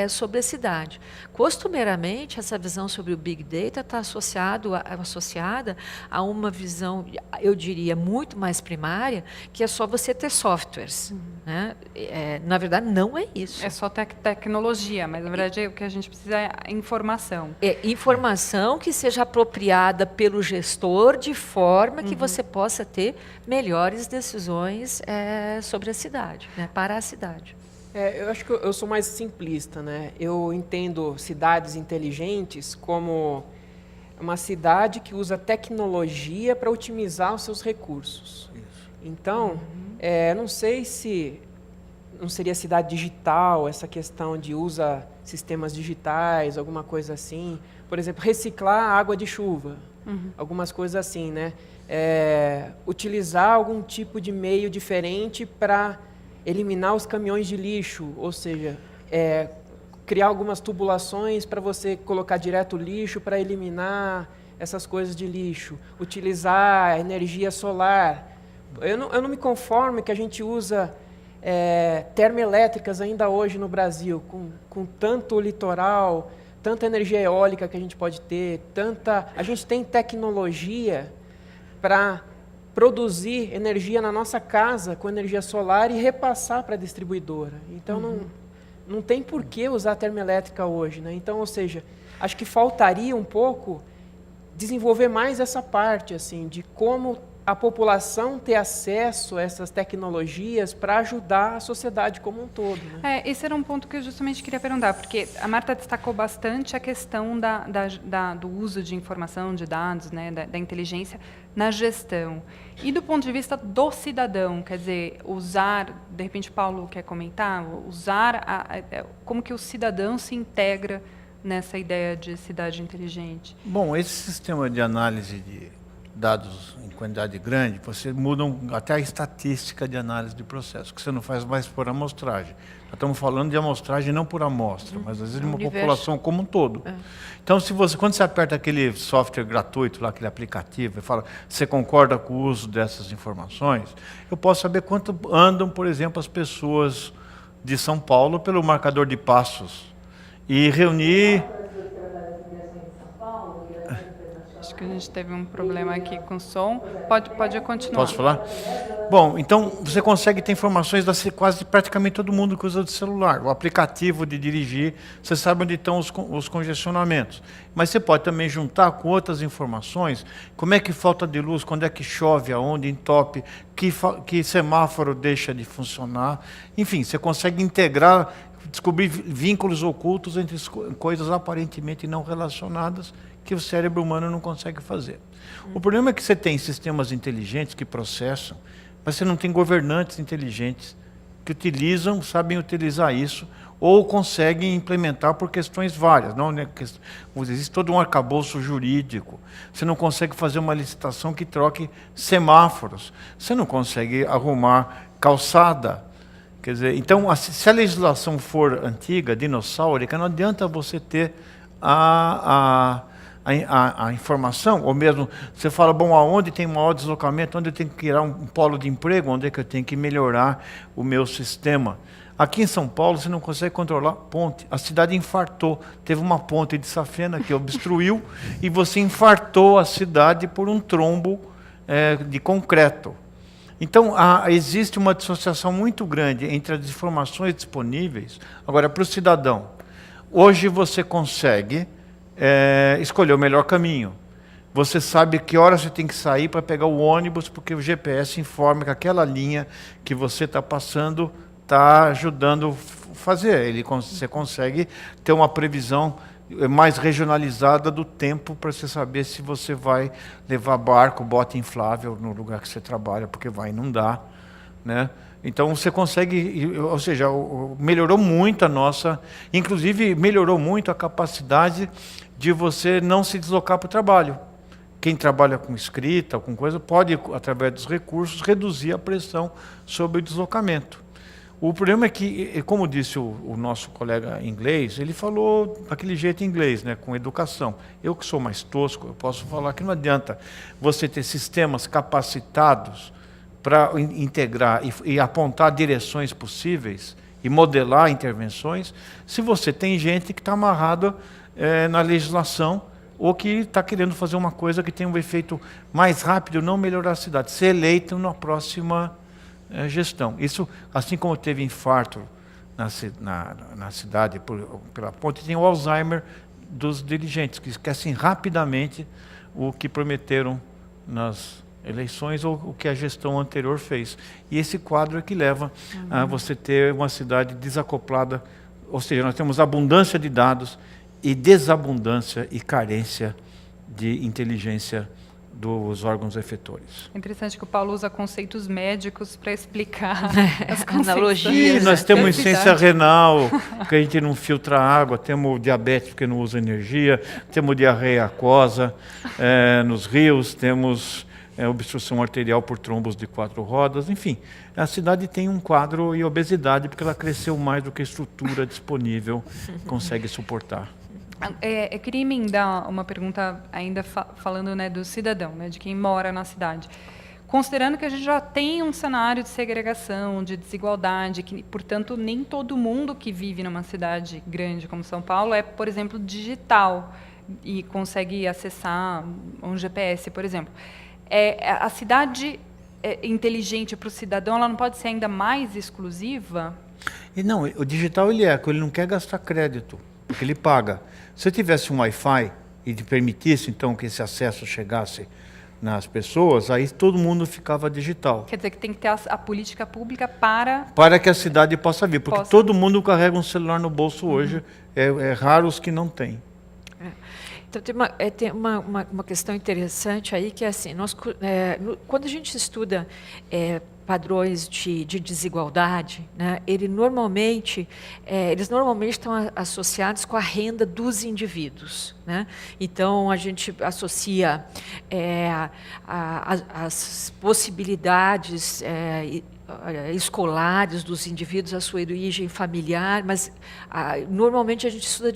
Sobre a cidade. Costumeiramente, essa visão sobre o Big Data está associada a uma visão, eu diria, muito mais primária, que é só você ter softwares. Né? Na verdade, não é isso. É só tecnologia, mas, na verdade, o que a gente precisa é informação. Informação que seja apropriada pelo gestor de forma que você possa ter melhores decisões sobre a cidade, né? Para a cidade. Eu acho que eu sou mais simplista, né? Eu entendo cidades inteligentes como uma cidade que usa tecnologia para otimizar os seus recursos. Isso. Então, não sei se não seria cidade digital, essa questão de usa sistemas digitais, alguma coisa assim. Por exemplo, reciclar água de chuva, algumas coisas assim, né? Utilizar algum tipo de meio diferente para eliminar os caminhões de lixo, ou seja, criar algumas tubulações para você colocar direto o lixo para eliminar essas coisas de lixo, utilizar energia solar. Eu não me conformo que a gente usa termoelétricas ainda hoje no Brasil, com tanto litoral, tanta energia eólica que a gente pode ter, a gente tem tecnologia para produzir energia na nossa casa com energia solar e repassar para a distribuidora. Então, não tem por que usar termoelétrica hoje, né? Então, ou seja, acho que faltaria um pouco desenvolver mais essa parte, assim, de como a população ter acesso a essas tecnologias para ajudar a sociedade como um todo. Né? Esse era um ponto que eu justamente queria perguntar, porque a Marta destacou bastante a questão do uso de informação, de dados, né, da inteligência na gestão. E do ponto de vista do cidadão, quer dizer, usar, de repente Paulo quer comentar, como que o cidadão se integra nessa ideia de cidade inteligente? Bom, esse sistema de análise de dados em quantidade grande, você muda até a estatística de análise de processo, que você não faz mais por amostragem. Nós estamos falando de amostragem não por amostra, mas às vezes de uma população como um todo. Então, quando você aperta aquele software gratuito, lá, aquele aplicativo, e fala, você concorda com o uso dessas informações, eu posso saber quanto andam, por exemplo, as pessoas de São Paulo pelo marcador de passos e reunir... Acho que a gente teve um problema aqui com o som. Pode continuar. Posso falar? Bom, então você consegue ter informações de quase praticamente todo mundo que usa o celular. O aplicativo de dirigir, você sabe onde estão os congestionamentos. Mas você pode também juntar com outras informações, como é que falta de luz, quando é que chove, aonde, entope, que semáforo deixa de funcionar. Enfim, você consegue integrar descobrir vínculos ocultos entre coisas aparentemente não relacionadas que o cérebro humano não consegue fazer. O problema é que você tem sistemas inteligentes que processam, mas você não tem governantes inteligentes que utilizam, sabem utilizar isso, ou conseguem implementar por questões várias. Não, né? Existe todo um arcabouço jurídico. Você não consegue fazer uma licitação que troque semáforos. Você não consegue arrumar calçada. Quer dizer, então, se a legislação for antiga, dinossáurica, não adianta você ter a informação, ou mesmo você fala, bom, aonde tem maior deslocamento, onde eu tenho que criar um polo de emprego, onde é que eu tenho que melhorar o meu sistema. Aqui em São Paulo você não consegue controlar ponte. A cidade infartou. Teve uma ponte de safena que obstruiu e você infartou a cidade por um trombo de concreto. Então, existe uma dissociação muito grande entre as informações disponíveis. Agora, para o cidadão, hoje você consegue escolher o melhor caminho. Você sabe que hora você tem que sair para pegar o ônibus, porque o GPS informa que aquela linha que você está passando está ajudando a fazer. Você consegue ter uma previsão mais regionalizada do tempo para você saber se você vai levar barco, bota inflável no lugar que você trabalha, porque vai inundar, né? Então você consegue, ou seja, melhorou muito a nossa, inclusive melhorou muito a capacidade de você não se deslocar para o trabalho. Quem trabalha com escrita, com coisa, pode, através dos recursos, reduzir a pressão sobre o deslocamento. O problema é que, como disse o nosso colega inglês, ele falou daquele jeito inglês, né, com educação. Eu que sou mais tosco, eu posso falar que não adianta você ter sistemas capacitados para integrar e apontar direções possíveis e modelar intervenções, se você tem gente que está amarrada na legislação ou que está querendo fazer uma coisa que tem um efeito mais rápido, não melhorar a cidade, ser eleito na próxima gestão. Isso, assim como teve infarto na cidade pela ponte, tem o Alzheimer dos dirigentes, que esquecem rapidamente o que prometeram nas eleições ou o que a gestão anterior fez. E esse quadro é que leva a você ter uma cidade desacoplada, ou seja, nós temos abundância de dados e desabundância e carência de inteligência dos órgãos efetores. É interessante que o Paulo usa conceitos médicos para explicar as analogias. Nós temos insuficiência renal, que a gente não filtra água, temos diabetes porque não usa energia, temos diarreia aquosa nos rios, temos obstrução arterial por trombos de 4 rodas, enfim. A cidade tem um quadro e obesidade porque ela cresceu mais do que a estrutura disponível consegue suportar. Eu queria emendar uma pergunta ainda falando, né, do cidadão, né, de quem mora na cidade. Considerando que a gente já tem um cenário de segregação, de desigualdade, que, portanto, nem todo mundo que vive numa cidade grande como São Paulo é, por exemplo, digital e consegue acessar um GPS, por exemplo. A cidade inteligente para o cidadão, ela não pode ser ainda mais exclusiva? E não, o digital ele não quer gastar crédito, porque ele paga. Se eu tivesse um Wi-Fi e permitisse, então, que esse acesso chegasse nas pessoas, aí todo mundo ficava digital. Quer dizer que tem que ter a política pública para que a cidade possa vir, porque todo mundo carrega um celular no bolso hoje, é raro os que não têm. Então, tem uma questão interessante aí, que é assim, quando a gente estuda padrões de desigualdade, né, eles normalmente estão associados com a renda dos indivíduos, né? Então, a gente associa as possibilidades escolares dos indivíduos, a sua origem familiar, mas normalmente a gente estuda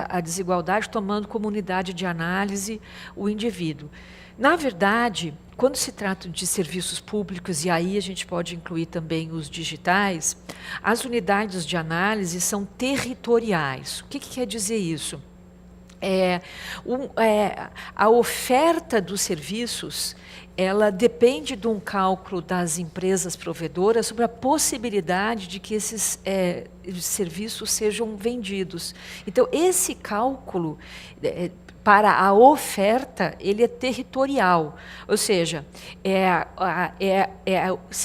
a desigualdade tomando como unidade de análise o indivíduo. Na verdade, quando se trata de serviços públicos, e aí a gente pode incluir também os digitais, as unidades de análise são territoriais. O que quer dizer isso? A oferta dos serviços, ela depende de um cálculo das empresas provedoras sobre a possibilidade de que esses serviços sejam vendidos. Então, esse cálculo para a oferta, ele é territorial, ou seja,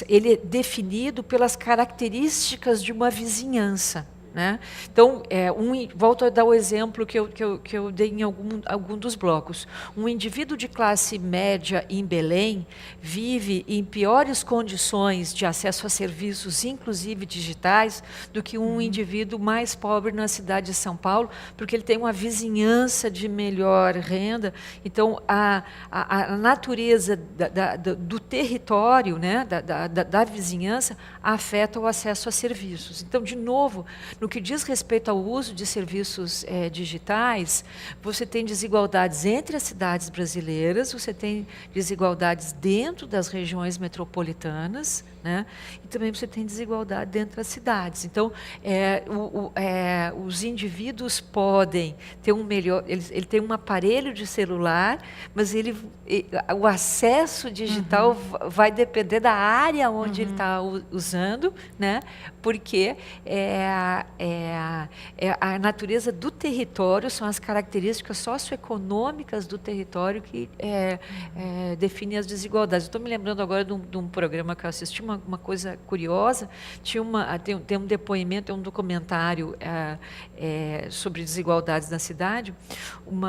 ele é definido pelas características de uma vizinhança, né? Então, volto a dar o exemplo que eu dei em algum dos blocos. Um indivíduo de classe média em Belém vive em piores condições de acesso a serviços, inclusive digitais, do que um indivíduo mais pobre na cidade de São Paulo, porque ele tem uma vizinhança de melhor renda. Então, a natureza do território, né, da vizinhança, afeta o acesso a serviços. Então, de novo, no que diz respeito ao uso de serviços digitais, você tem desigualdades entre as cidades brasileiras, você tem desigualdades dentro das regiões metropolitanas, né? E também você tem desigualdade dentro das cidades. Então, os indivíduos podem ter ele tem um aparelho de celular, mas o acesso digital vai depender da área onde ele está usando, né? Porque a natureza do território, são as características socioeconômicas do território que definem as desigualdades. Estou me lembrando agora de um programa que eu assisti, uma coisa curiosa, tem um depoimento, um documentário sobre desigualdades na cidade.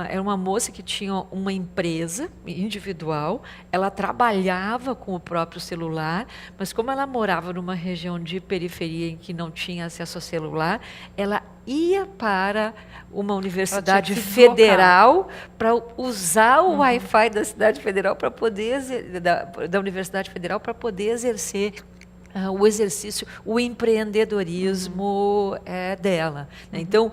Era uma moça que tinha uma empresa individual, ela trabalhava com o próprio celular, mas como ela morava numa região de periferia em que não tinha acesso ao celular, ela ia para uma universidade federal para usar o Wi-Fi da cidade federal para poder da Universidade Federal para poder exercer o exercício, o empreendedorismo dela. Né? Então,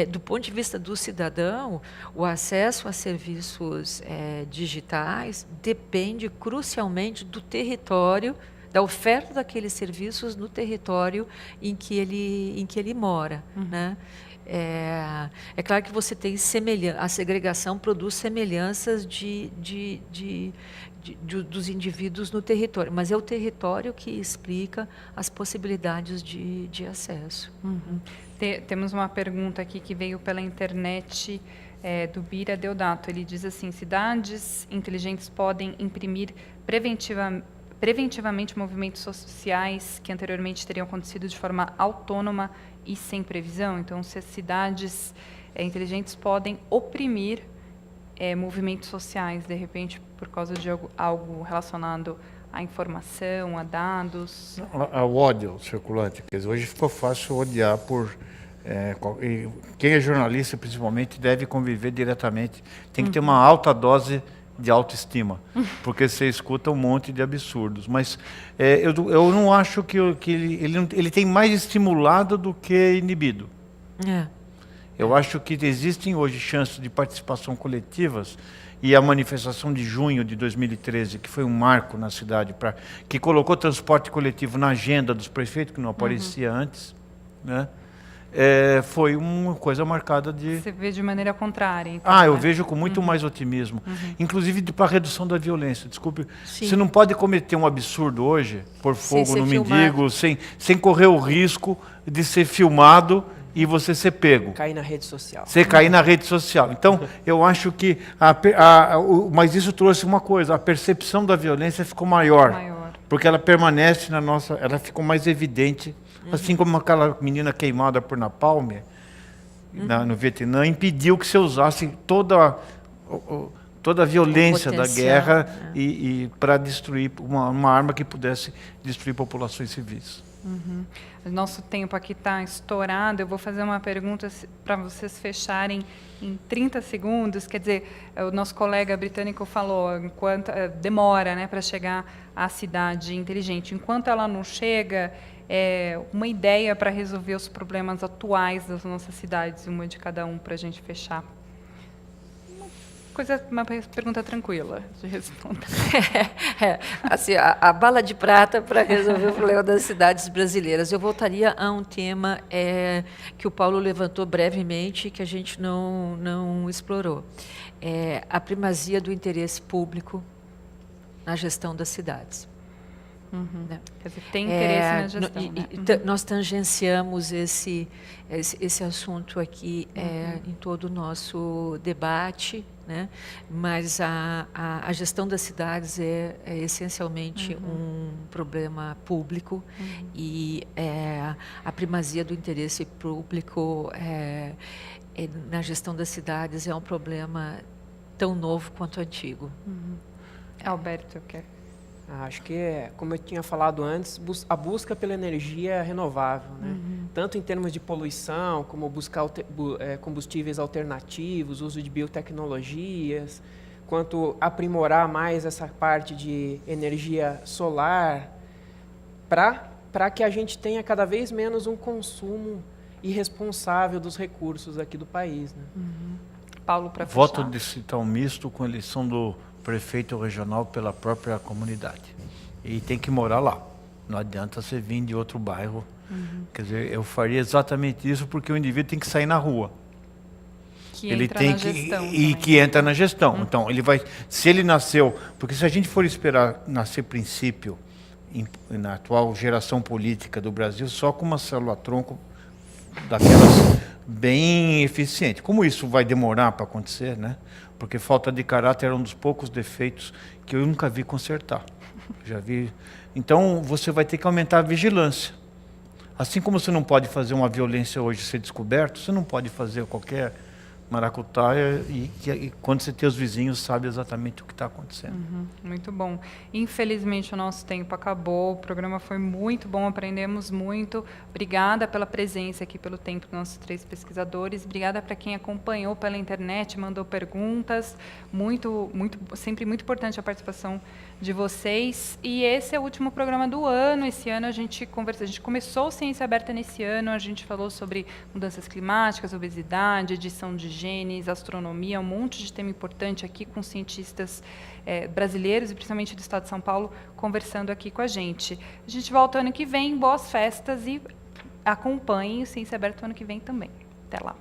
do ponto de vista do cidadão, o acesso a serviços digitais depende crucialmente do território, da oferta daqueles serviços no território em que ele mora. Né? É claro que você tem a segregação produz semelhanças dos indivíduos no território, mas é o território que explica as possibilidades de acesso. Temos uma pergunta aqui que veio pela internet do Bira Deodato. Ele diz assim: cidades inteligentes podem imprimir preventivamente movimentos sociais que anteriormente teriam acontecido de forma autônoma e sem previsão? Então, se as cidades inteligentes podem oprimir movimentos sociais, de repente, por causa de algo relacionado à informação, a dados? Ao ódio circulante. Quer dizer, hoje ficou fácil odiar por... quem é jornalista, principalmente, deve conviver diretamente. Tem que ter uma alta dose de autoestima, porque você escuta um monte de absurdos. Mas eu não acho que ele tem mais estimulado do que inibido. Eu acho que existem hoje chances de participação coletivas, e a manifestação de junho de 2013, que foi um marco na cidade, que colocou transporte coletivo na agenda dos prefeitos, que não aparecia antes, né? Foi uma coisa marcada de... Você vê de maneira contrária, então, eu vejo com muito mais otimismo. Inclusive para a redução da violência. Desculpe, você não pode cometer um absurdo hoje, pôr fogo no mendigo, sem correr o risco de ser filmado e você ser pego. Cair na rede social. Você cair na rede social. Então, eu acho que... mas isso trouxe uma coisa, a percepção da violência ficou maior. Porque ela permanece na nossa... Ela ficou mais evidente. Assim como aquela menina queimada por napalm no Vietnã, impediu que você usasse toda a violência da guerra e para destruir uma arma que pudesse destruir populações civis. O nosso tempo aqui está estourado. Eu vou fazer uma pergunta para vocês fecharem em 30 segundos. Quer dizer, o nosso colega britânico falou enquanto demora, né, para chegar à cidade inteligente. Enquanto ela não chega, uma ideia para resolver os problemas atuais das nossas cidades, uma de cada um, para a gente fechar. Uma pergunta tranquila de responder. Assim, a bala de prata para resolver o problema das cidades brasileiras. Eu voltaria a um tema que o Paulo levantou brevemente, que a gente não explorou. A primazia do interesse público na gestão das cidades. Né? Quer dizer, tem interesse na gestão. Né? Nós tangenciamos esse assunto aqui em todo o nosso debate, né? Mas a gestão das cidades é essencialmente um problema público e a primazia do interesse público na gestão das cidades é um problema tão novo quanto antigo. Alberto, quer? Acho que, como eu tinha falado antes, a busca pela energia renovável, né? Tanto em termos de poluição, como buscar combustíveis alternativos, uso de biotecnologias, quanto aprimorar mais essa parte de energia solar, para que a gente tenha cada vez menos um consumo irresponsável dos recursos aqui do país. Né? Paulo, para fechar. Voto distrital misto com eleição do prefeito regional pela própria comunidade. E tem que morar lá. Não adianta você vir de outro bairro. Quer dizer, eu faria exatamente isso porque o indivíduo tem que sair na rua. Ele tem que entra na gestão. Então, ele vai, se ele nasceu, porque se a gente for esperar nascer princípio na atual geração política do Brasil, só com uma célula-tronco daquelas bem eficiente. Como isso vai demorar para acontecer, né? Porque falta de caráter é um dos poucos defeitos que eu nunca vi consertar. Já vi. Então, você vai ter que aumentar a vigilância. Assim como você não pode fazer uma violência hoje ser descoberto, você não pode fazer qualquer maracutaia e quando você tem os vizinhos, sabe exatamente o que está acontecendo. Muito bom. Infelizmente, o nosso tempo acabou. O programa foi muito bom, aprendemos muito. Obrigada pela presença aqui, pelo tempo dos nossos 3 pesquisadores. Obrigada para quem acompanhou pela internet, mandou perguntas. Sempre muito importante a participação de vocês. E esse é o último programa do ano. Esse ano a gente começou Ciência Aberta nesse ano, a gente falou sobre mudanças climáticas, obesidade, edição de genes, astronomia, um monte de tema importante aqui com cientistas brasileiros e principalmente do estado de São Paulo conversando aqui com a gente. A gente volta ano que vem, boas festas e acompanhem o Ciência Aberta ano que vem também. Até lá.